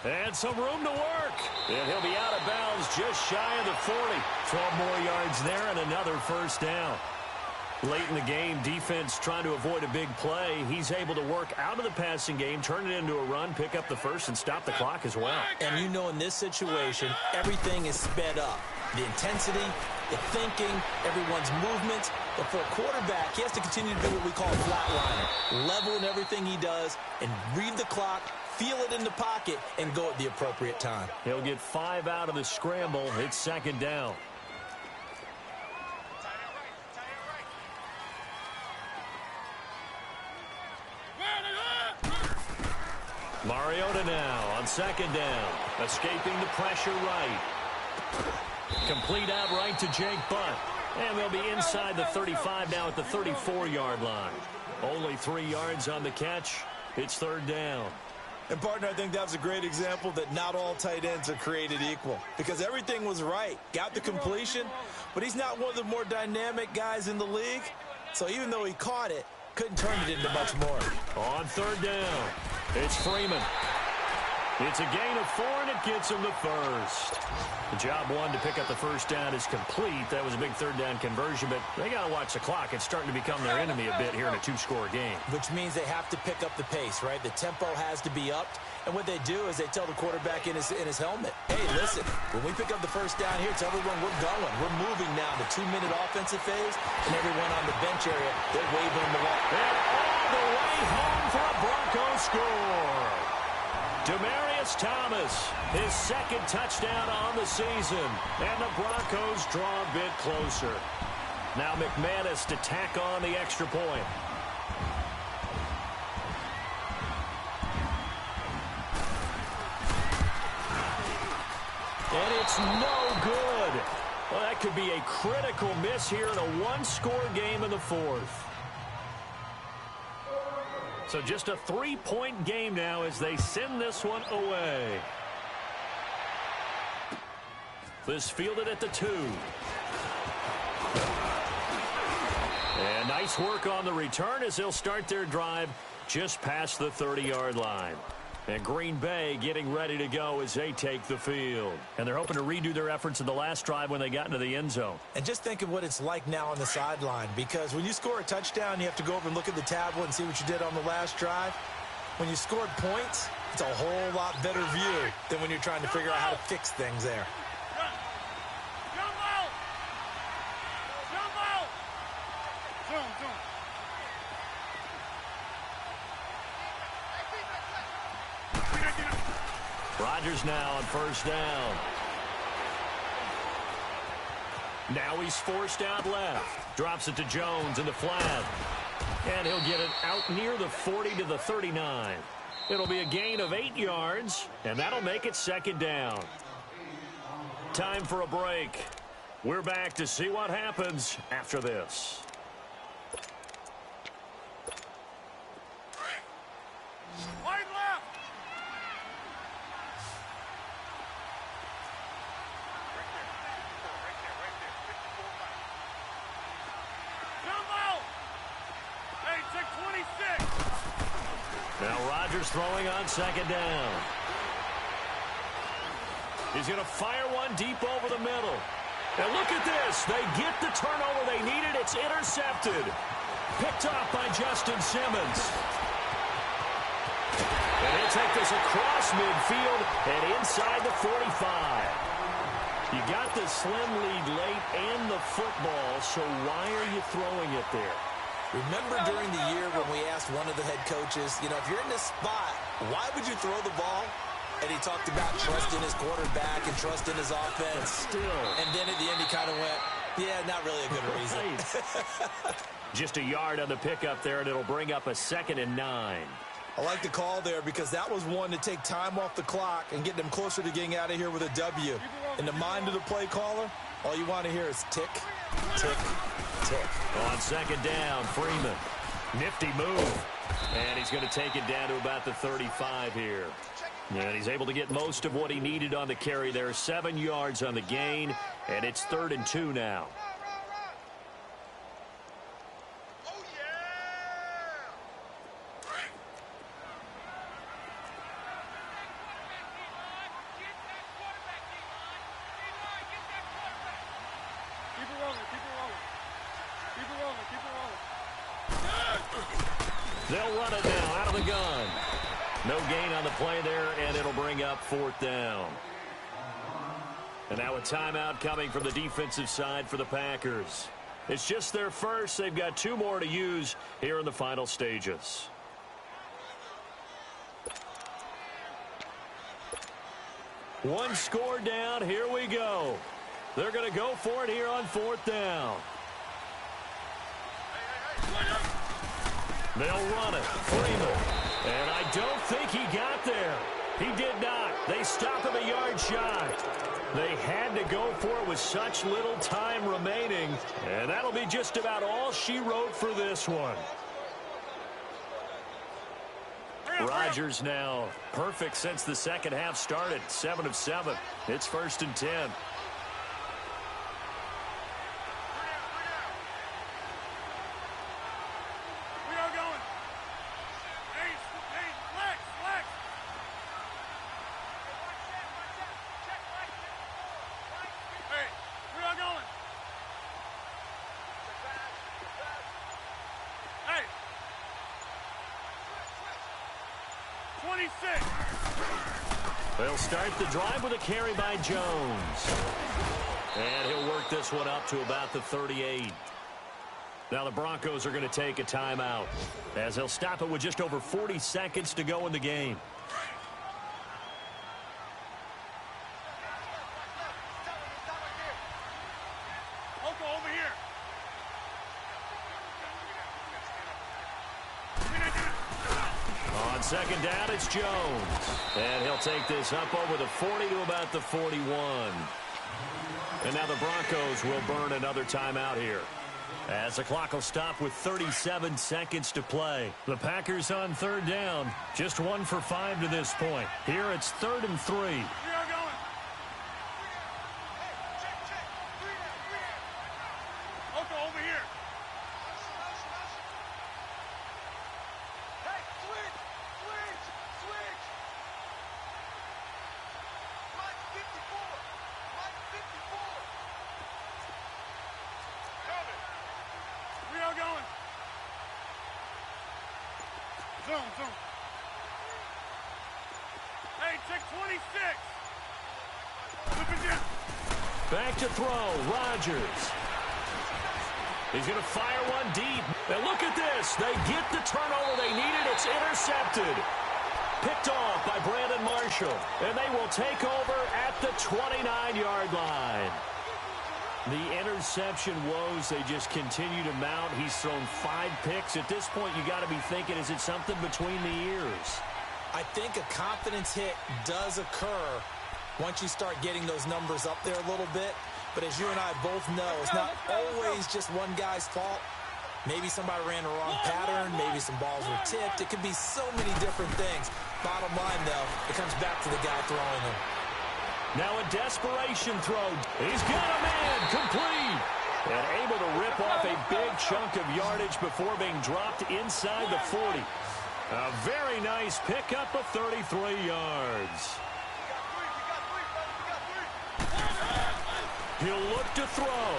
And some room to work. And he'll be out of bounds just shy of the 40. 12 more yards there and another 1st down. Late in the game, defense trying to avoid a big play. He's able to work out of the passing game, turn it into a run, pick up the first, and stop the clock as well. And you know in this situation, everything is sped up. The intensity, the thinking, everyone's movement. But for a quarterback, he has to continue to do what we call a flatliner. Level in everything he does and read the clock, feel it in the pocket, and go at the appropriate time. He'll get 5 out of the scramble. It's 2nd down. Mariota now on 2nd down. Escaping the pressure right. Complete out right to Jake Butt. And they'll be inside the 35 now at the 34-yard line. Only 3 yards on the catch. It's 3rd down. And, partner, I think that was a great example that not all tight ends are created equal. Because everything was right. Got the completion, but he's not one of the more dynamic guys in the league. So even though he caught it, couldn't turn it into much more. On 3rd down, it's Freeman. It's a gain of 4, and it gets him the first. The job one to pick up the first down is complete. That was a big third down conversion, but they got to watch the clock. It's starting to become their enemy a bit here in a 2-score game. Which means they have to pick up the pace, right? The tempo has to be upped. And what they do is they tell the quarterback in his helmet, hey, listen, when we pick up the first down here, tell everyone we're going. We're moving now. The 2-minute offensive phase, and everyone on the bench area, they're waving them along. And all the way home for a Broncos score. Demaryius Thomas, his second touchdown on the season, and the Broncos draw a bit closer. Now McManus to tack on the extra point. And it's no good. Well, that could be a critical miss here in a 1-score game in the fourth. So just a 3-point game now as they send this one away. This fielded at the 2. And nice work on the return as they'll start their drive just past the 30-yard line. And Green Bay getting ready to go as they take the field. And they're hoping to redo their efforts in the last drive when they got into the end zone. And just think of what it's like now on the sideline, because when you score a touchdown, you have to go over and look at the tablet and see what you did on the last drive. When you scored points, it's a whole lot better view than when you're trying to figure out how to fix things there. Rodgers now on first down. Now he's forced out left. Drops it to Jones in the flat. And he'll get it out near the 40 to the 39. It'll be a gain of 8 yards, and that'll make it second down. Time for a break. We're back to see what happens after this. Now Rodgers throwing on second down. He's going to fire one deep over the middle. And look at this. They get the turnover they needed. It's intercepted. Picked off by Justin Simmons. And he'll take this across midfield and inside the 45. You got the slim lead late and the football, so why are you throwing it there? Remember during the year when we asked one of the head coaches, you know, if you're in this spot, why would you throw the ball? And he talked about trust in his quarterback and trust in his offense. Still. And then at the end he kind of went, yeah, not really a good reason. Just a yard on the pickup there, and it'll bring up a 2nd and 9. I like the call there because that was one to take time off the clock and get them closer to getting out of here with a W. In the mind of the play caller, all you want to hear is tick, tick, tick. On second down, Freeman. Nifty move. And he's going to take it down to about the 35 here. And he's able to get most of what he needed on the carry there. 7 yards on the gain, and it's 3rd and 2 now. They'll run it now out of the gun. No gain on the play there, and it'll bring up 4th down. And now a timeout coming from the defensive side for the Packers. It's just their first. They've got 2 more to use here in the final stages. One score down. Here we go. They're going to go for it here on 4th down. They'll run it. Freeman. And I don't think he got there. He did not. They stop him a yard shy. They had to go for it with such little time remaining. And that'll be just about all she wrote for this one. Rodgers now perfect since the second half started. 7 of 7. It's 1st and 10. 26. They'll start the drive with a carry by Jones. And he'll work this one up to about the 38. Now the Broncos are going to take a timeout as they'll stop it with just over 40 seconds to go in the game. Over here. On second down, it's Jones. And he'll take this up over the 40 to about the 41. And now the Broncos will burn another timeout here, as the clock will stop with 37 seconds to play. The Packers on third down, just 1 for 5 to this point. Here it's 3rd and 3. We are going. Over here. Hey, switch. Mike 54. We are going. Zoom. Hey, check 26. Flip it down. Back to throw, Rodgers. He's going to fire one deep. And look at this. They get the turnover they needed. It's intercepted. Picked off by Brandon Marshall. And they will take over at the 29-yard line. The interception woes, they just continue to mount. He's thrown 5 picks. At this point, you got to be thinking, is it something between the ears? I think a confidence hit does occur once you start getting those numbers up there a little bit. But as you and I both know, it's not always just one guy's fault. Maybe somebody ran the wrong pattern. Maybe some balls were tipped. It could be so many different things. Bottom line, though, it comes back to the guy throwing them. Now a desperation throw. He's got a man complete. And able to rip off a big chunk of yardage before being dropped inside the 40. A very nice pickup of 33 yards. He'll look to throw.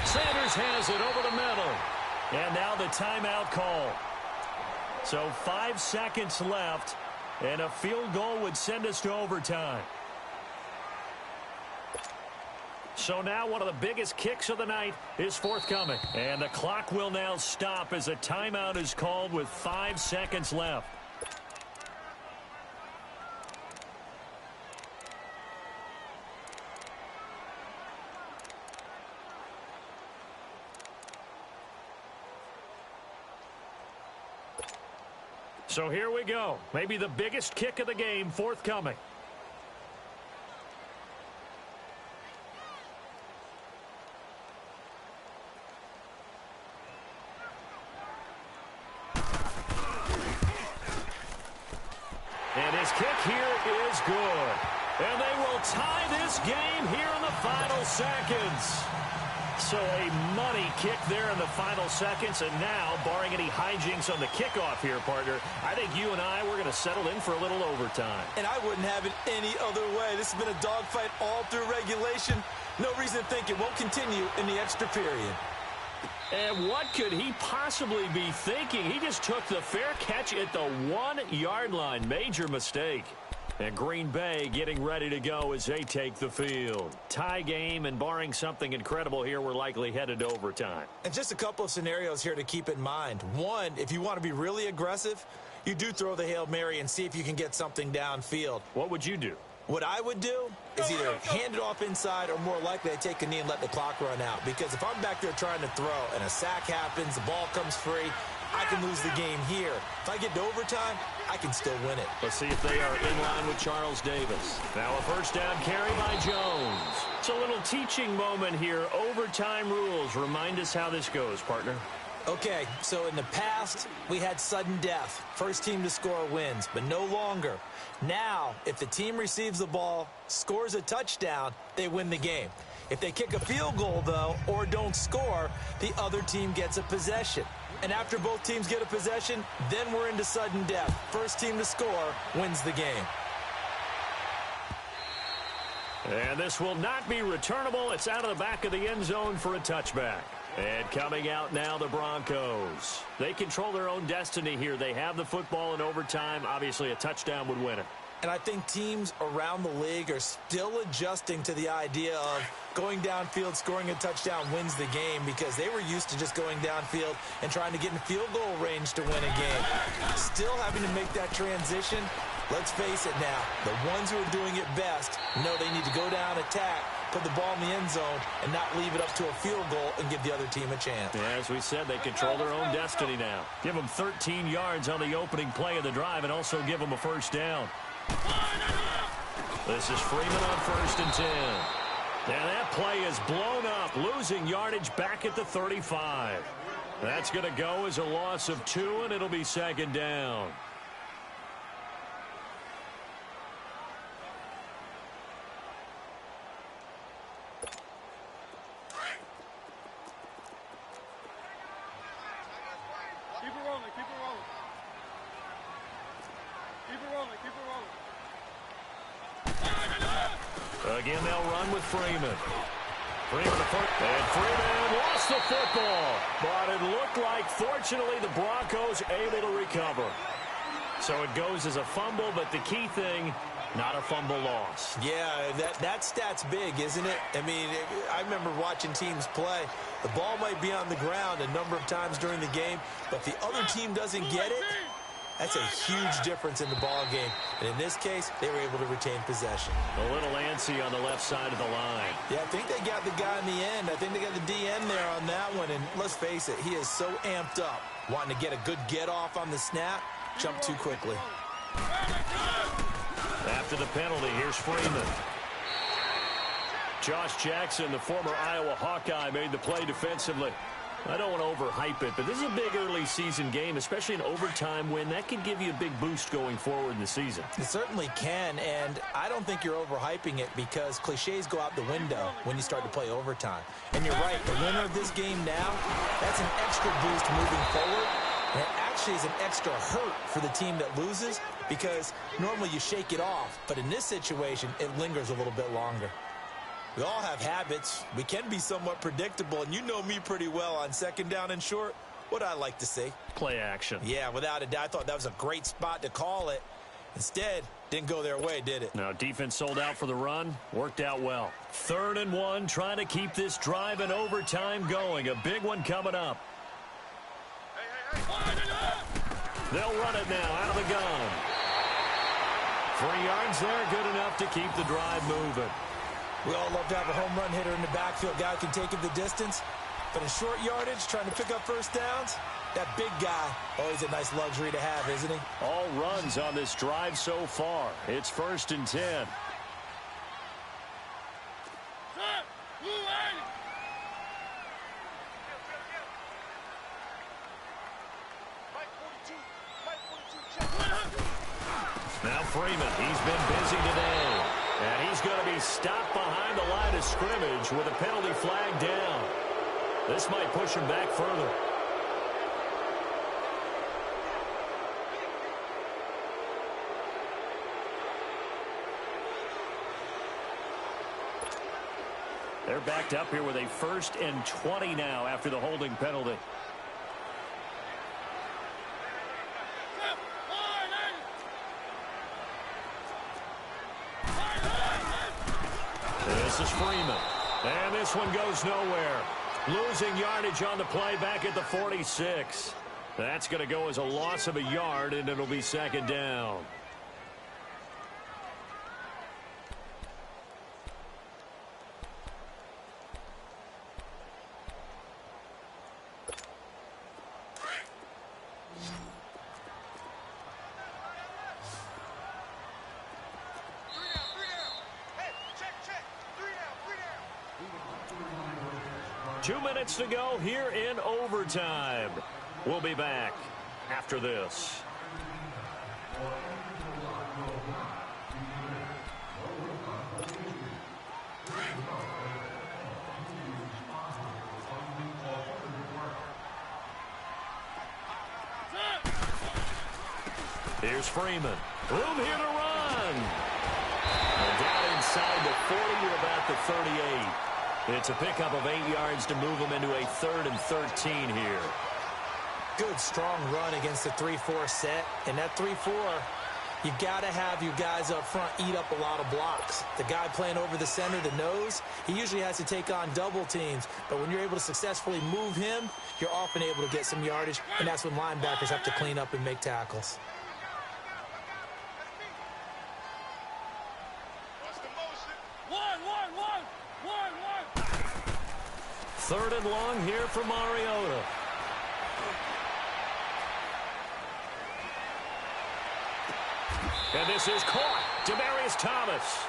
Sanders has it over the middle. And now the timeout call. So 5 seconds left. And a field goal would send us to overtime. So now one of the biggest kicks of the night is forthcoming. And the clock will now stop as a timeout is called with 5 seconds left. So here we go. Maybe the biggest kick of the game forthcoming. And his kick here is good. And they will tie this game here in the final seconds. So a money kick there in the final seconds. And now, barring any hijinks on the kickoff here, partner, I think you and I, we're going to settle in for a little overtime. And I wouldn't have it any other way. This has been a dogfight all through regulation. No reason to think it won't continue in the extra period. And what could he possibly be thinking? He just took the fair catch at the 1-yard line. Major mistake. And Green Bay getting ready to go as they take the field. Tie game, and barring something incredible here, we're likely headed to overtime. And just a couple of scenarios here to keep in mind. One, if you want to be really aggressive, you do throw the Hail Mary and see if you can get something downfield. What would you do? What I would do is either hand it off inside or more likely I take a knee and let the clock run out. Because if I'm back there trying to throw and a sack happens, the ball comes free, I can lose the game here. If I get to overtime, I can still win it. Let's see if they are in line with Charles Davis. Now a first down carry by Jones. It's a little teaching moment here. Overtime rules. Remind us how this goes, partner. Okay, so in the past, we had sudden death. First team to score wins, but no longer. Now, if the team receives the ball, scores a touchdown, they win the game. If they kick a field goal, though, or don't score, the other team gets a possession. And after both teams get a possession, then we're into sudden death. First team to score wins the game. And this will not be returnable. It's out of the back of the end zone for a touchback. And coming out now, the Broncos. They control their own destiny here. They have the football in overtime. Obviously, a touchdown would win it. And I think teams around the league are still adjusting to the idea of going downfield, scoring a touchdown wins the game, because they were used to just going downfield and trying to get in field goal range to win a game. Still having to make that transition. Let's face it now, the ones who are doing it best know they need to go down, attack, put the ball in the end zone, and not leave it up to a field goal and give the other team a chance. Yeah, as we said, they control their own destiny now. Give them 13 yards on the opening play of the drive and also give them a first down. This is Freeman on 1st and 10. And that play is blown up, losing yardage back at the 35. That's going to go as a loss of 2, and it'll be 2nd down. Keep it rolling, keep it rolling. Keep it rolling, keep it rolling. Again, they'll run with Freeman. And Freeman lost the football. But it looked like, fortunately, the Broncos able to recover. So it goes as a fumble, but the key thing, not a fumble loss. Yeah, that stat's big, isn't it? I mean, I remember watching teams play. The ball might be on the ground a number of times during the game, but if the other team doesn't get it, that's a huge difference in the ball game. And in this case, they were able to retain possession. A little antsy on the left side of the line. Yeah, I think they got the guy in the end. I think they got the DN there on that one. And let's face it, he is so amped up, wanting to get a good get-off on the snap, jump too quickly. After the penalty, here's Freeman. Josh Jackson, the former Iowa Hawkeye, made the play defensively. I don't want to overhype it, but this is a big early season game, especially an overtime win. That can give you a big boost going forward in the season. It certainly can, and I don't think you're overhyping it because cliches go out the window when you start to play overtime. And you're right, the winner of this game now, that's an extra boost moving forward. And it actually is an extra hurt for the team that loses because normally you shake it off. But in this situation, it lingers a little bit longer. We all have habits. We can be somewhat predictable, and you know me pretty well on 2nd down and short. What I like to see. Play action. Yeah, without a doubt. I thought that was a great spot to call it. Instead, didn't go their way, did it? Now, defense sold out for the run. Worked out well. 3rd and 1, trying to keep this drive in overtime going. A big one coming up. They'll run it now out of the gun. 3 yards there, good enough to keep the drive moving. We all love to have a home run hitter in the backfield. Guy who can take it the distance. But in short yardage, trying to pick up first downs, that big guy, always a nice luxury to have, isn't he? All runs on this drive so far. It's 1st and 10. Now Freeman, he's been busy today. And he's going to be stopped behind the line of scrimmage with a penalty flag down. This might push him back further. They're backed up here with a 1st and 20 now after the holding penalty. This is Freeman. And this one goes nowhere. Losing yardage on the play back at the 46. That's going to go as a loss of a yard, and it'll be 2nd down. Two minutes to go here in overtime. We'll be back after this. Here's Freeman. Room here to run. And down inside the 40 to about the 38. It's a pickup of 8 yards to move them into a 3rd and 13 here. Good, strong run against the 3-4 set. And that 3-4, you got to have your guys up front eat up a lot of blocks. The guy playing over the center, the nose, he usually has to take on double teams. But when you're able to successfully move him, you're often able to get some yardage, and that's when linebackers have to clean up and make tackles. Third and long here for Mariota. And this is caught. Demaryius Thomas.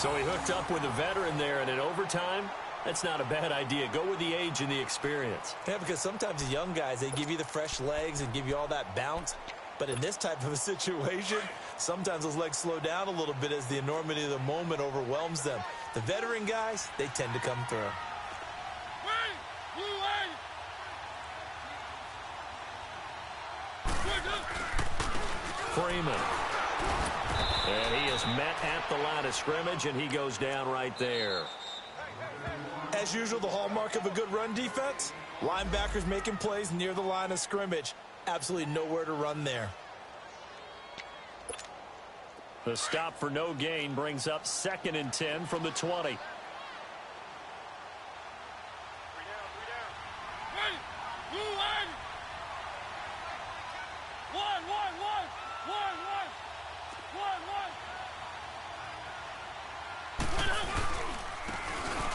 So he hooked up with a veteran there, and in overtime, that's not a bad idea. Go with the age and the experience. Yeah, because sometimes the young guys, they give you the fresh legs and give you all that bounce. But in this type of a situation, sometimes those legs slow down a little bit as the enormity of the moment overwhelms them. The veteran guys, they tend to come through. Freeman. And he is met at the line of scrimmage, and he goes down right there. As usual, the hallmark of a good run defense, linebackers making plays near the line of scrimmage. Absolutely nowhere to run there. The stop for no gain brings up 2nd and 10 from the 20.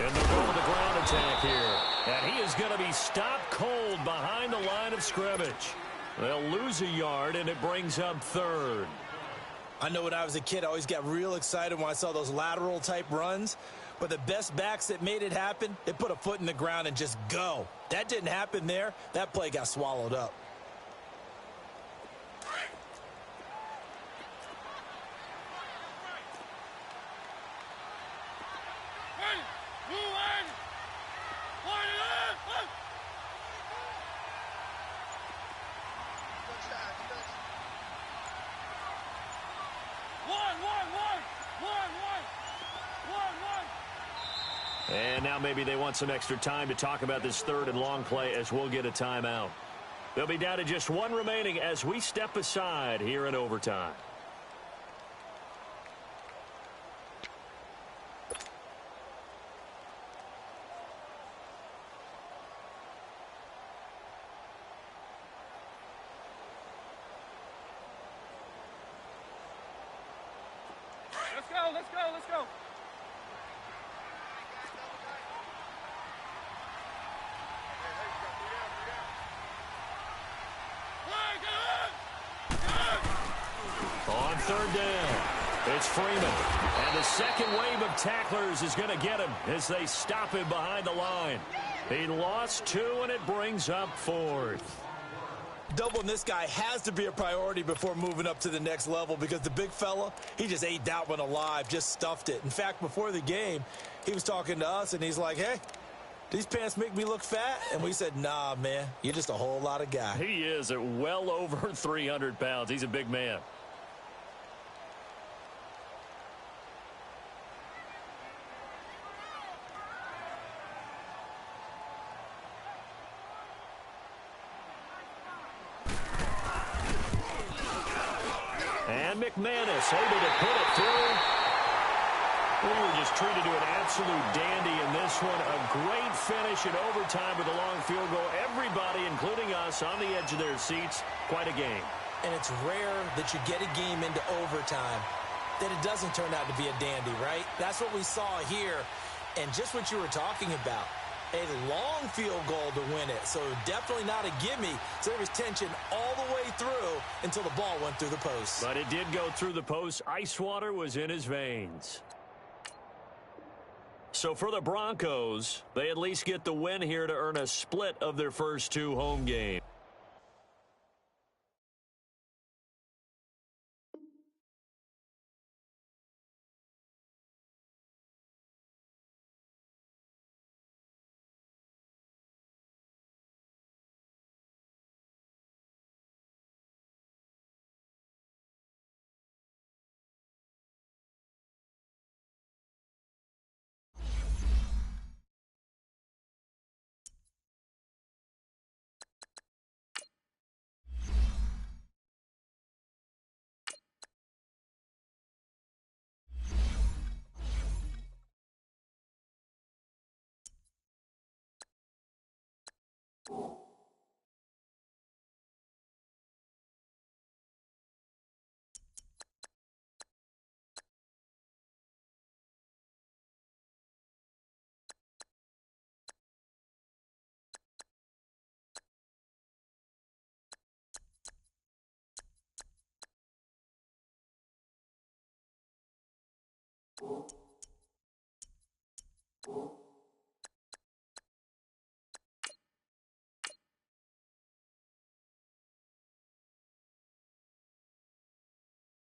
And they'll go to the ground attack here. And he is going to be stopped cold behind the line of scrimmage. They'll lose a yard, and it brings up 3rd. I know when I was a kid, I always got real excited when I saw those lateral-type runs. But the best backs that made it happen, they put a foot in the ground and just go. That didn't happen there. That play got swallowed up. And now maybe they want some extra time to talk about this 3rd and long play as we'll get a timeout. They'll be down to just 1 remaining as we step aside here in overtime. Let's go. On 3rd down, it's Freeman. And the second wave of tacklers is going to get him as they stop him behind the line. He lost 2, and it brings up 4th. Doubling this guy has to be a priority before moving up to the next level because the big fella, he just ate that one alive, just stuffed it. In fact, before the game, he was talking to us, and he's like, hey, these pants make me look fat? And we said, nah, man, you're just a whole lot of guy. He is at well over 300 pounds. He's a big man. And McManus able to put it through. We were just treated to an absolute dandy in this one. A great finish in overtime with a long field goal. Everybody, including us, on the edge of their seats. Quite a game. And it's rare that you get a game into overtime that it doesn't turn out to be a dandy, right? That's what we saw here. And just what you were talking about. A long field goal to win it. So definitely not a gimme. So there was tension all the way through until the ball went through the post. But it did go through the post. Ice water was in his veins. So for the Broncos, they at least get the win here to earn a split of their first 2 home games. you.